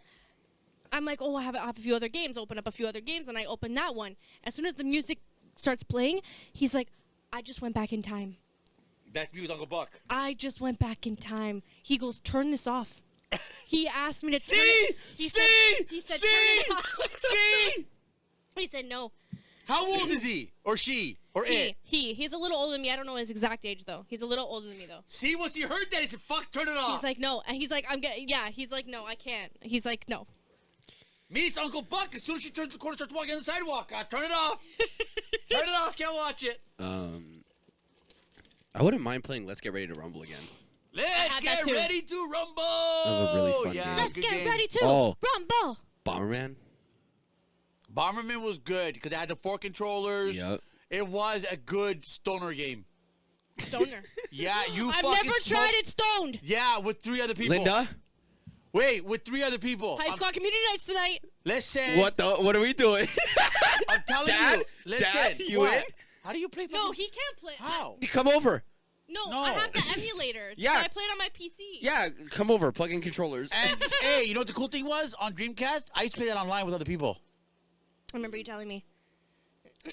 I'm like, oh, I have a few other games. Open up a few other games, and I open that one. As soon as the music starts playing, he's like, I just went back in time. That's me with Uncle Buck. I just went back in time. He goes, turn this off. He asked me to turn See? it. He said, See? turn it off. See? He said, no. How old is he? Or she? Or it? He's a little older than me. I don't know his exact age, though. He's a little older than me, though. See, once he heard that, he said, fuck, turn it off. He's like, no. And he's like, he's like, no, I can't. He's like, no. Me, it's Uncle Buck. As soon as she turns the corner, starts walking on the sidewalk. Turn it off. Turn it off. Can't watch it. I wouldn't mind playing Let's Get Ready to Rumble again. Let's had that get too. ready to rumble. That was a really fun yeah, game. Let's good get game. ready to Oh. rumble. Bomberman? Bomberman was good because it had the 4 controllers. Yep. It was a good stoner game. Stoner. Yeah, you I've fucking never tried it stoned. Yeah, with 3 other people. Linda? Wait, with 3 other people. High School Community Nights tonight. Listen. What are we doing? I'm telling Dad? you. Listen. Dad, you what? in? How do you play? No, fucking- he can't play. How? Come over. No, No. I have the emulator. Yeah. I play it on my PC. Yeah, come over. Plug in controllers. And hey, you know what the cool thing was on Dreamcast? I used to play that online with other people. I remember you telling me.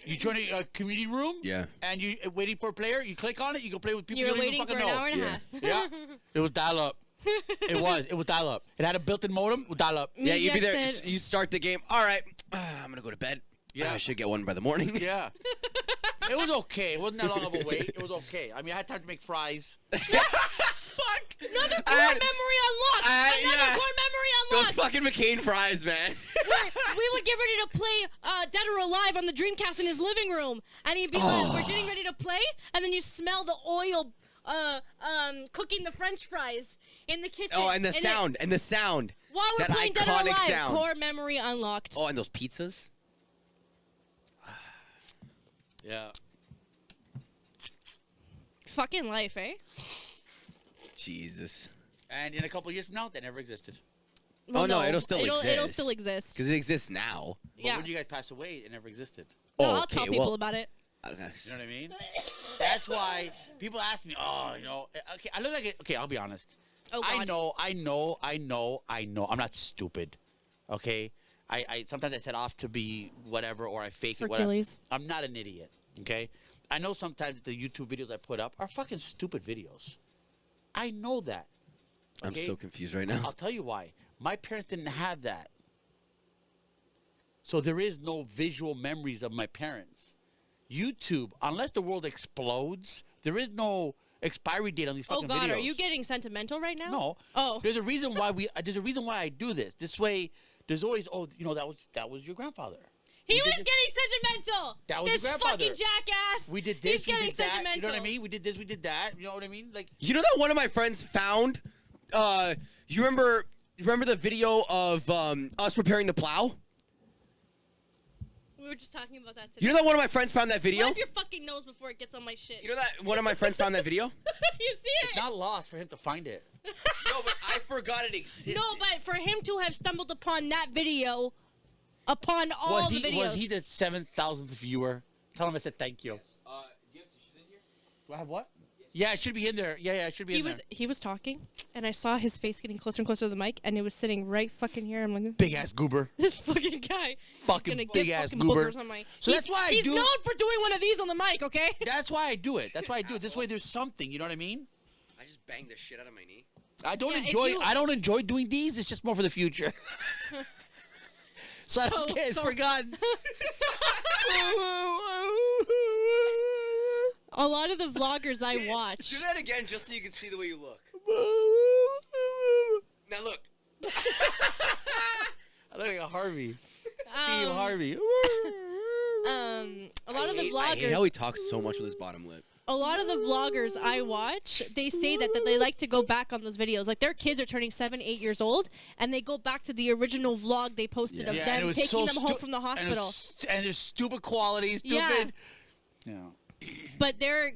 You join a community room. Yeah. And you waiting for a player. You click on it. You go play with people You were don't waiting even for fucking an know. hour and a Yeah. half. Yeah. It was dial up. It was dial up. It had a built-in modem with dial up. Yeah, you'd be there. Jackson. You start the game. All right, I'm gonna go to bed. Yeah. I should get one by the morning. Yeah. It was okay. It wasn't that long of a wait. It was okay. I mean, I had time to make fries. Fuck. Another core memory unlocked. Another yeah. core memory Those unlocked. fucking McCain fries, man. We would get ready to play Dead or Alive on the Dreamcast in his living room, and he'd be like, "We're getting ready to play," and then you smell the oil cooking the French fries in the kitchen. Oh, and the sound. While we're that playing Dead or iconic Alive, sound. core memory unlocked. Oh, and those pizzas. Yeah. Fucking life, eh? Jesus. And in a couple of years from now, that never existed. Well, Oh, no, it'll still It'll exist. still exist. Because it exists now. But Yeah. when you guys pass away, it never existed. No, Oh, I'll tell okay, people well- about it. Okay. You know what I mean? That's why people ask me, oh, you know, okay, I look like it. Okay, I'll be honest. Oh, I God. know. I'm not stupid. Okay? I sometimes I set off to be whatever or I fake it. Whatever. Hercules. I'm not an idiot. Okay? I know sometimes the YouTube videos I put up are fucking stupid videos. I know that. I'm Okay? so confused right now. I'll tell you why. My parents didn't have that. So there is no visual memories of my parents. YouTube, unless the world explodes, there is no expiry date on these Oh fucking God, videos. are you getting sentimental right now? No. Oh. There's a reason why I do this. This way, there's always that was your grandfather. He We was did getting sentimental. That was this your grandfather. fucking jackass. We did this, He's we getting did that. sentimental. You know what I mean? We did this, we did that. You know what I mean? Like You know that one of my friends found? You remember the video of us repairing the plow? We were just talking about that today. You know that one of my friends found that video? Wipe your fucking nose before it gets on my shit. You know that one of my friends found that video? You see it's it? not lost for him to find it. No, but I forgot it existed. No, but for him to have stumbled upon that video, upon all the videos. Was he the 7,000th viewer? Tell him I said thank you. do you have tissues in here? Do I have what? Yeah, it should be in there. Yeah, it should be in there. He was talking, and I saw his face getting closer and closer to the mic, and it was sitting right fucking here. I'm like, Big ass goober. this fucking guy. Fucking He's gonna big get ass fucking goober. boogers on my. So that's why I he's do- known for doing one of these on the mic. Okay. That's why I do it. That's why I do it. This way there's something, you know what I mean? I just banged the shit out of my knee. I don't Yeah, if enjoy you- I don't enjoy doing these. It's just more for the future. So I don't care. It's forgotten. A lot of the vloggers I watch. Do that again just so you can see the way you look. Now look. I look like a Harvey. Steve Um, Harvey. A lot of the I hate how vloggers. he talks so much with his bottom lip. a lot of the vloggers I watch, they say that they like to go back on those videos. Like their kids are turning 7, 8 years old, and they go back to the original vlog they posted of and it them was taking so them home from the hospital. And there's stupid quality, Yeah. stupid. Yeah. But they're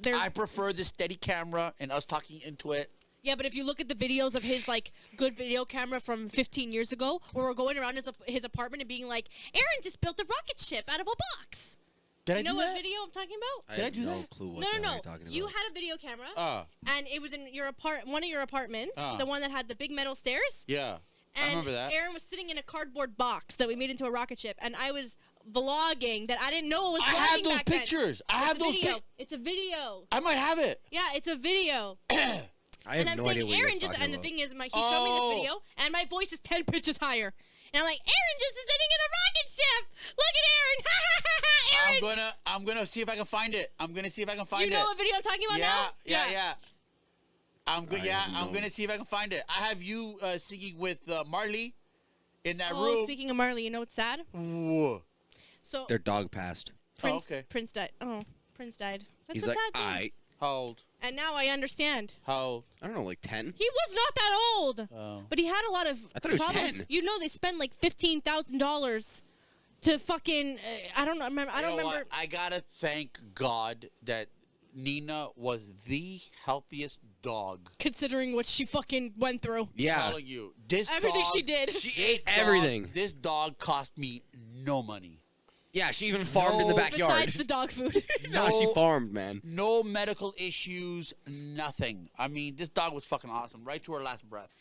I prefer the steady camera and us talking into it. yeah. But if you look at the videos of his like good video camera from 15 years ago, where we're going around his apartment and being like, Aaron just built a rocket ship out of a box. Did You I know do what that? video I'm talking about? Did I have do no that? clue what No, the hell no. you're talking about. You had a video camera, and it was in your one of your apartments, the one that had the big metal stairs. Yeah. And I remember that. Aaron was sitting in a cardboard box that we made into a rocket ship, and I was vlogging that I didn't know it was I vlogging have those back then. pictures. I It's have a those video. pic- It's a video. I might have it. Yeah, it's a video. I have And I'm no idea saying what you're Aaron just, talking and the about. thing is, he showed me Oh. this video, and my voice is 10 pitches higher. And I'm like, Aaron just is sitting in a rocket ship. Look at Aaron. Ha ha ha ha. Aaron. I'm gonna see if I can find it. I'm gonna see if I can find You it. know what video I'm talking about now? Yeah. I'm good. I Yeah, don't I'm know. gonna see if I can find it. I have you singing with Marley in that Oh, room. speaking of Marley, you know what's sad? Whoa. So Their dog passed. Prince, okay. Prince died. Oh, Prince died. That's He's a like, sad thing. I How old? And now I understand. How old? don't know, like 10. He was not that old, Oh. but he had a lot of I thought he was problems. 10. You know, they spend like $15,000 to fucking. I don't know. Remember? I You don't know remember. what? I gotta thank God that Nina was the healthiest dog. Considering what she fucking went through. Yeah. Telling you, this Everything dog, she did. She this ate dog- everything. This dog cost me no money. Yeah, she even farmed in the No, backyard. Besides the dog food. No, she No- farmed, man. No medical issues, nothing. I mean, this dog was fucking awesome, right to her last breath.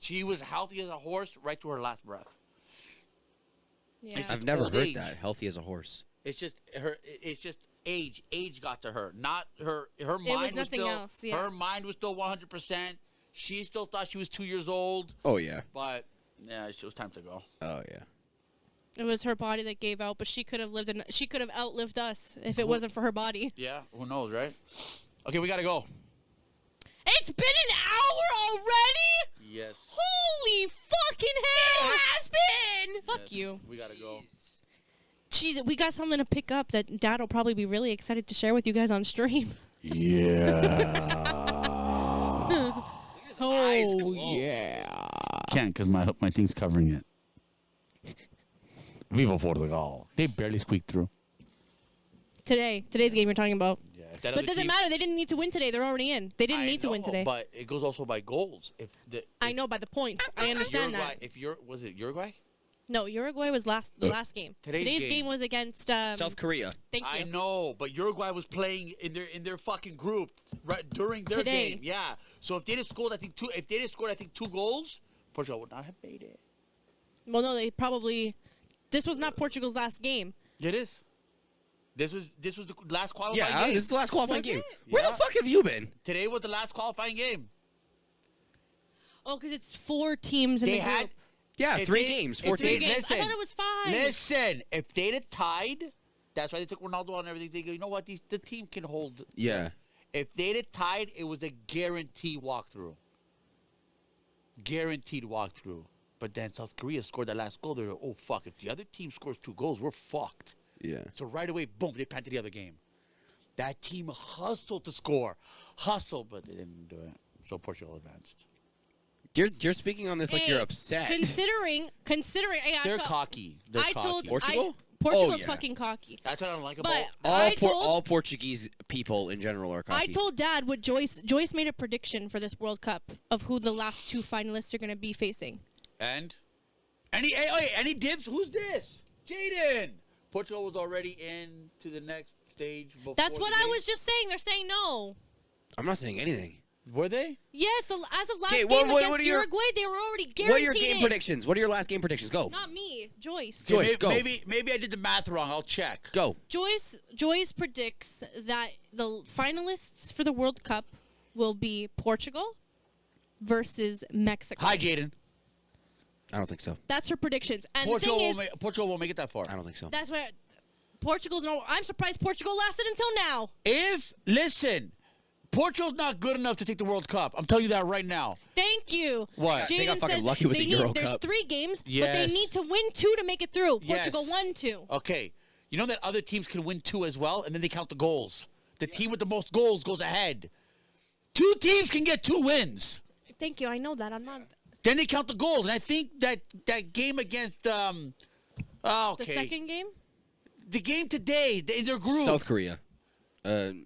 She was healthy as a horse, right to her last breath. Yeah. It's I've just never old heard age. that. Healthy as a horse. It's just her. It's just age. Age got to her. Not her. Her mind was nothing still. else, yeah. Her mind was still 100%. She still thought she was 2 years old, Oh, yeah. but yeah, it was time to go. Oh, yeah. It was her body that gave out, but she could have lived. She could have outlived us if it wasn't for her body. Yeah, who knows, right? Okay, we gotta go. It's been an hour already. Yes. Holy fucking hell! It has been! Fuck Yes, you. We gotta go. Jeez, we got something to pick up that Dad will probably be really excited to share with you guys on stream. Oh, yeah. Can't because my thing's covering it. Viva Portugal. They barely squeaked through. Today's game you're talking about. Yeah. But it doesn't matter. They didn't need to win today. They're already in. They didn't need to win today. But it goes also by goals. I know by the points. I understand Uruguay, that. was it Uruguay? No, Uruguay was the last game. Today's game game was against South Korea. Thank you. I know, but Uruguay was playing in their fucking group right during their Today. game. Yeah. So if they'd have scored, if they'd have scored, I think 2 goals, Portugal would not have made it. Well, no, they probably. This was not Portugal's last game. It is. This was the last qualifying Yeah, game. this is the last qualifying Was game. it? Where Yeah. the fuck have you been? Today was the last qualifying game. Oh, because it's 4 teams in They the group. had Yeah, If 3 they- games, if 4 they- Three games. Listen, I thought it was 5. Listen, if they'd have tied, that's why they took Ronaldo on and everything. They go, you know what? The team can hold. Yeah. If they'd have tied, it was a guaranteed walkthrough. Guaranteed walkthrough. But then South Korea scored that last goal. They're like, oh, fuck. If the other team scores 2 goals, we're fucked. Yeah. So right away, boom, they planted the other game. That team hustled to score. Hustled, but they didn't do it. So Portugal advanced. You're speaking on this like you're Hey, upset. Considering, yeah, They're cocky. They're I cocky. told Portugal? Portugal's Oh, yeah. fucking cocky. That's what I don't like But about all Portuguese people in general are cocky. I told Dad what Joyce made a prediction for this World Cup of who the last 2 finalists are going to be facing. And any dibs? Who's this? Jaden. Portugal was already in to the next stage. Before That's what the I game. was just saying. They're saying no. I'm not saying anything. Were they? Yes, as of last Okay, game what against are your- Uruguay, they were already guaranteed What are your game in. predictions? What are your last game predictions? Go. Not me, Joyce. Joyce, maybe, go. Maybe I did the math wrong. I'll check. Go. Joyce predicts that the finalists for the World Cup will be Portugal versus Mexico. Hi, Jaden. I don't think so. That's her predictions. And Portugal the thing is, Portugal won't make it that far. I don't think so. that's where Portugal's no. I'm surprised Portugal lasted until now. Listen, Portugal's not good enough to take the World Cup. I'm telling you that right now. Thank you. What? They got Jaden fucking says lucky with they the Euro need, there's Cup. 3 games, but Yes. they need to win 2 to make it through. Yes. Portugal won 2. Okay. You know that other teams can win 2 as well, and then they count the goals. The team with the most goals goes ahead. 2 teams can get 2 wins. Thank you. I know that. I'm not. Then they count the goals, and I think that game against The second game? the game today in their group. South Korea. The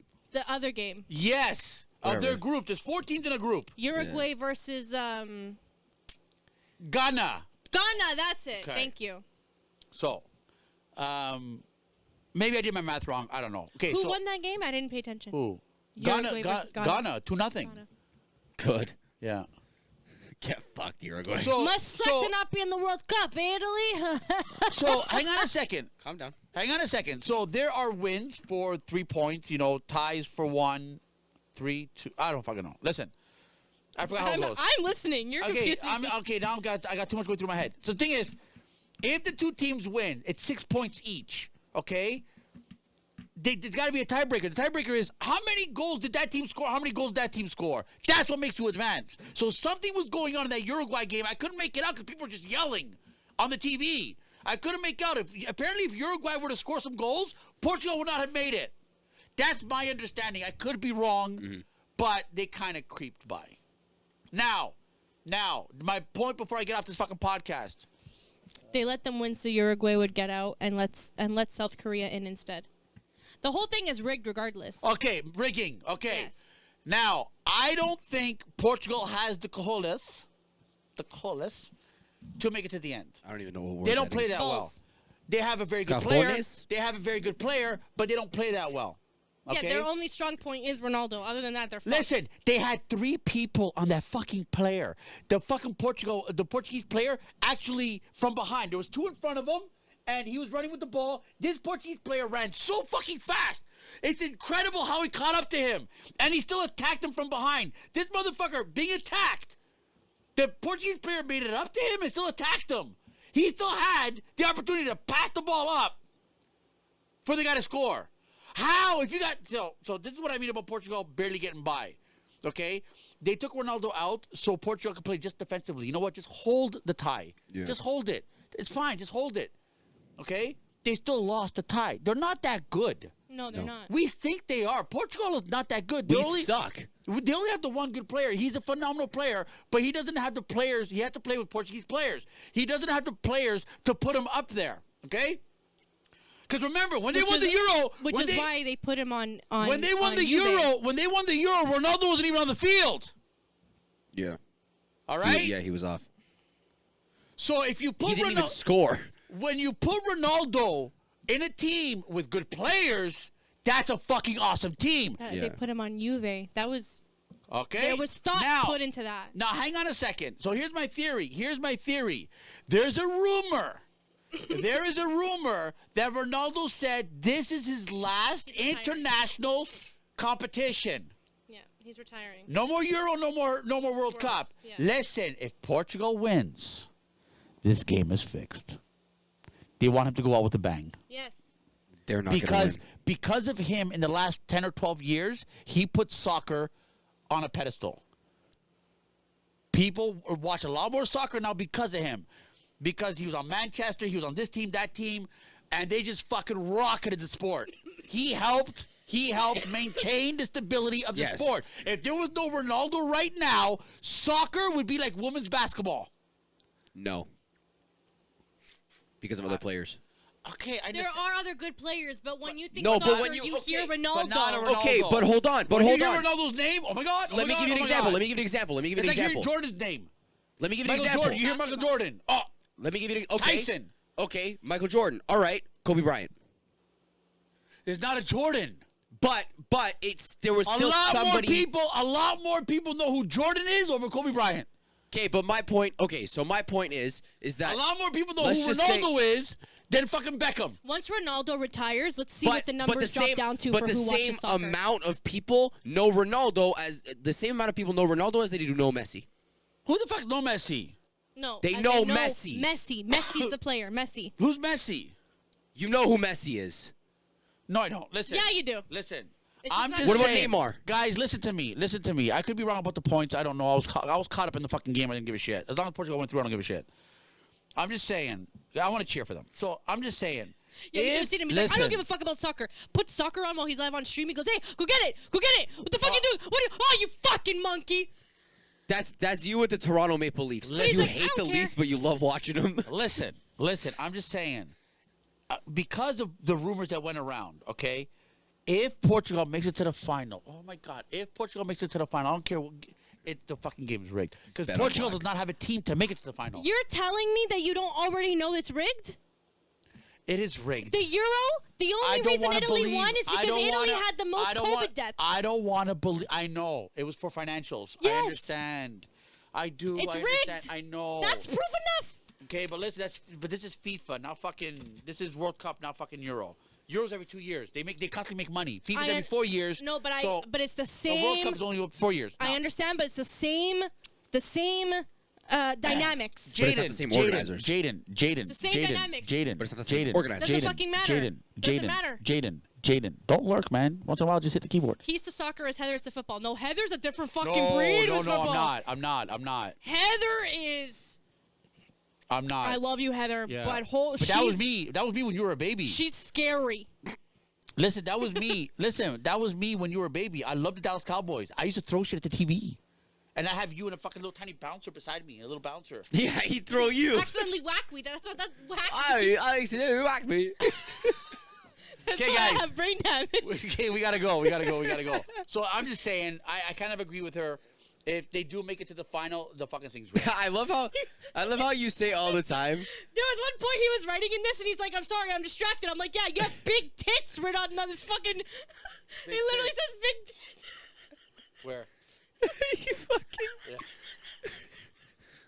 other game. Yes, of their Whatever. group. There's 4 teams in a group. Uruguay versus Ghana. Ghana. That's it. Okay. Thank you. So, maybe I did my math wrong. I don't know. Okay, Who so won that game? I didn't pay attention. who? Uruguay versus Ghana. Ghana, 2-0. Ghana. Good. Yeah. Get fucked, Uruguay. So, Must suck so, to not be in the World Cup, eh, Italy. so hang on a second. Calm down. Hang on a second. So there are wins for 3 points. You know, ties for 1, 3, 2. I don't fucking know. Listen, I forgot how it goes. I'm listening. You're Okay, confusing me. okay. Now I got too much going through my head. So the thing is, if the 2 teams win, it's 6 points each. Okay. There's got to be a tiebreaker. The tiebreaker is how many goals did that team score? How many goals did that team score? That's what makes you advance. So something was going on in that Uruguay game. I couldn't make it out because people were just yelling on the TV. I couldn't make out. Apparently, if Uruguay were to score some goals, Portugal would not have made it. That's my understanding. I could be wrong, but they kind of creeped by. Now, my point before I get off this fucking podcast. They let them win so Uruguay would get out and let South Korea in instead. The whole thing is rigged regardless. Okay, rigging. Okay. Yes. Now, I don't think Portugal has the cojones to make it to the end. I don't even know what word They don't that play is. that well. Balls. They have a very good player. Cajones? They have a very good player, but they don't play that well. Okay? Yeah, their only strong point is Ronaldo. Other than that, they're fucked. Listen, they had 3 people on that fucking player. The fucking the Portuguese player actually from behind. There was 2 in front of him, and he was running with the ball. This Portuguese player ran so fucking fast. It's incredible how he caught up to him, and he still attacked him from behind. This motherfucker being attacked. The Portuguese player made it up to him and still attacked him. He still had the opportunity to pass the ball up for the guy to score. How? If you got so this is what I mean about Portugal barely getting by. Okay? They took Ronaldo out so Portugal could play just defensively. You know what? Just hold the tie. Yeah. Just hold it. It's fine. Just hold it. Okay? They still lost the tie. They're not that good. No, they're not. We think they are. Portugal is not that good. We suck. They only have the one good player. He's a phenomenal player, but he doesn't have the players. He has to play with Portuguese players. He doesn't have the players to put him up there. Okay? Because remember, when they won the Euro, Which is why they put him on when they won on the Juve. Euro, Ronaldo wasn't even on the field. Yeah. All right. Yeah, he was off. So if you He put didn't even score. when you put Ronaldo in a team with good players, that's a fucking awesome team. They Yeah. put him on Juve. That was Okay. there was thought now, put into that. Now, hang on a second. So here's my theory. There's a rumor. There is a rumor that Ronaldo said this is his last He's retiring. international competition. Yeah, he's retiring. No more Euro, no more World Cup. yeah. Listen, if Portugal wins, this game is fixed. They want him to go out with a bang. Yes. They're not going to win. Because of him in the last 10 or 12 years, he put soccer on a pedestal. People watch a lot more soccer now because of him. Because he was on Manchester, he was on this team, that team, and they just fucking rocketed the sport. He helped maintain the stability of the Yes. sport. If there was no Ronaldo right now, soccer would be like women's basketball. No. Because of other players. Okay, I There just are other good players, but when you think No, but soccer, when you you- hear okay, Ronaldo. but not a Ronaldo. Okay, but hold on. when you hear on. Ronaldo's name, oh my God. Let me give you an example. Let me give you an example. It's like hearing Jordan's name. Let me give you an Michael example. Jordan. You hear Michael Jordan. Oh, Let me give you an okay. Tyson. Okay, Michael Jordan. All right, Kobe Bryant. It's not a Jordan. But there was still somebody. A lot more people know who Jordan is over Kobe Bryant. Okay, but my point. Okay, so my point is that A lot more people know Let's who just Ronaldo is than fucking Beckham. Once Ronaldo retires, let's see what the numbers drop down to but for the who same watches soccer. amount of people know Ronaldo as the same amount of people know Ronaldo as they do know Messi. Who the fuck know Messi? No, They as know in Messi. Messi's the player. Messi. Who's Messi? You know who Messi is. No, I don't. Listen. Yeah, you do. Listen. It's I'm just just not- What about saying, Neymar? Guys, listen to me. Listen to me. I could be wrong about the points. I don't know. I was caught up in the fucking game. I didn't give a shit. As long as Portugal went through, I don't give a shit. I'm just saying. I want to cheer for them. So I'm just saying. Yeah, you should have If- seen him. He's like, I listen. don't give a fuck about soccer. Put soccer on while he's live on stream. He goes, hey, go get it. Go get it. What the fuck you doing? What are you, oh, you fucking monkey. That's you with the Toronto Maple Leafs. He's You like, I hate the don't Leafs, care. but you love watching them. Listen. I'm just saying, because of the rumors that went around, okay, if Portugal makes it to the final, oh my God, if Portugal makes it to the final, I don't care. The fucking game is rigged because Bet on Portugal black. does not have a team to make it to the final. You're telling me that you don't already know it's rigged? It is rigged. The Euro? The I only don't reason wanna Italy believe- won is I because don't Italy wanna- had the most I don't COVID want- deaths. I don't want to believe. I know it was for financials. I Yes. understand. I do. It's I rigged. understand. I know. That's proof enough. Okay, but listen, this is FIFA, not fucking. This is World Cup, not fucking Euro. Euros every 2 years. They constantly make money. FIFA's every 4 years. No, but so but it's the the World same. Cup is only 4 years. I now. understand, but it's the same dynamics. But it's not the same organizers. Jaden. It's the same dynamics. Jaden. But it's not the same Jaden. organizers. Doesn't fucking matter. Doesn't matter. Jaden. Don't lurk, man. Once in a while, just hit the keyboard. He's to soccer as Heather's to football. No, Heather's a different fucking breed with football. I'm not. Heather is. I'm not. I love you, Heather, Yeah. but that was me. That was me when you were a baby. She's scary. Listen, that was me. That was me when you were a baby. I loved the Dallas Cowboys. I used to throw shit at the TV. And I have you and a fucking little tiny bouncer beside me, a little bouncer. Yeah, he'd throw you. Accidentally whack me. That's what that whack. I accidentally whacked me. That's Okay, why I guys. have brain damage. Okay, we gotta go. So I'm just saying, I kind of agree with her. If they do make it to the final, the fucking thing's rigged. I love how you say all the time. There was one point he was writing in this, and he's like, "I'm sorry, I'm distracted." I'm like, "Yeah, you have big tits written on this fucking." He literally tits. says big tits. Where? You fucking. Yeah.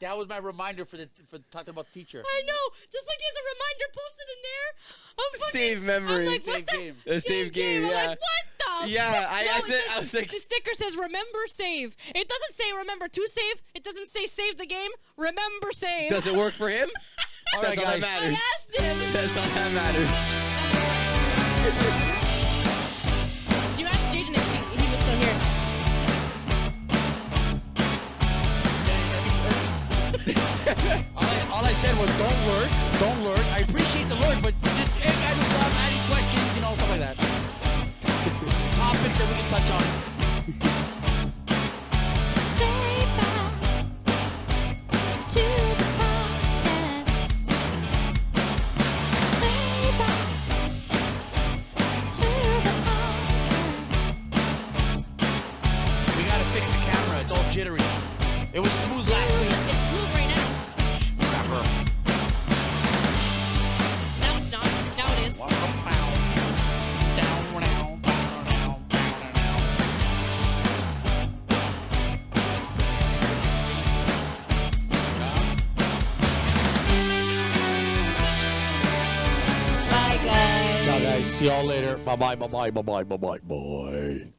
That was my reminder for talking about the teacher. I know, just like he has a reminder posted in there. Of fucking, Save memories. I'm like, Save what's that? game. Save game, I'm yeah. like, what the? Yeah, fuck? I No, said- it I says- was like- the sticker says "Remember Save." It doesn't say "Remember to Save." It doesn't say "Save the game." Remember Save. Does it work for him? All That's right, all that guys. I matters. asked him. That's all that matters. You asked Jaden if he was still here. All I said was don't lurk. I appreciate the lurk, but just, hey guys, what's up? Any questions? Stuff like that. Topics that we can touch on. Say bye to the podcast. Say bye to the podcast. We gotta fix the camera. It's all jittery. It was smooth last week. It's smooth right now. Whatever. Now it's not. Now it is. Bye, guys. Ciao, guys. See y'all later. Bye-bye, bye-bye, bye-bye, bye-bye, bye.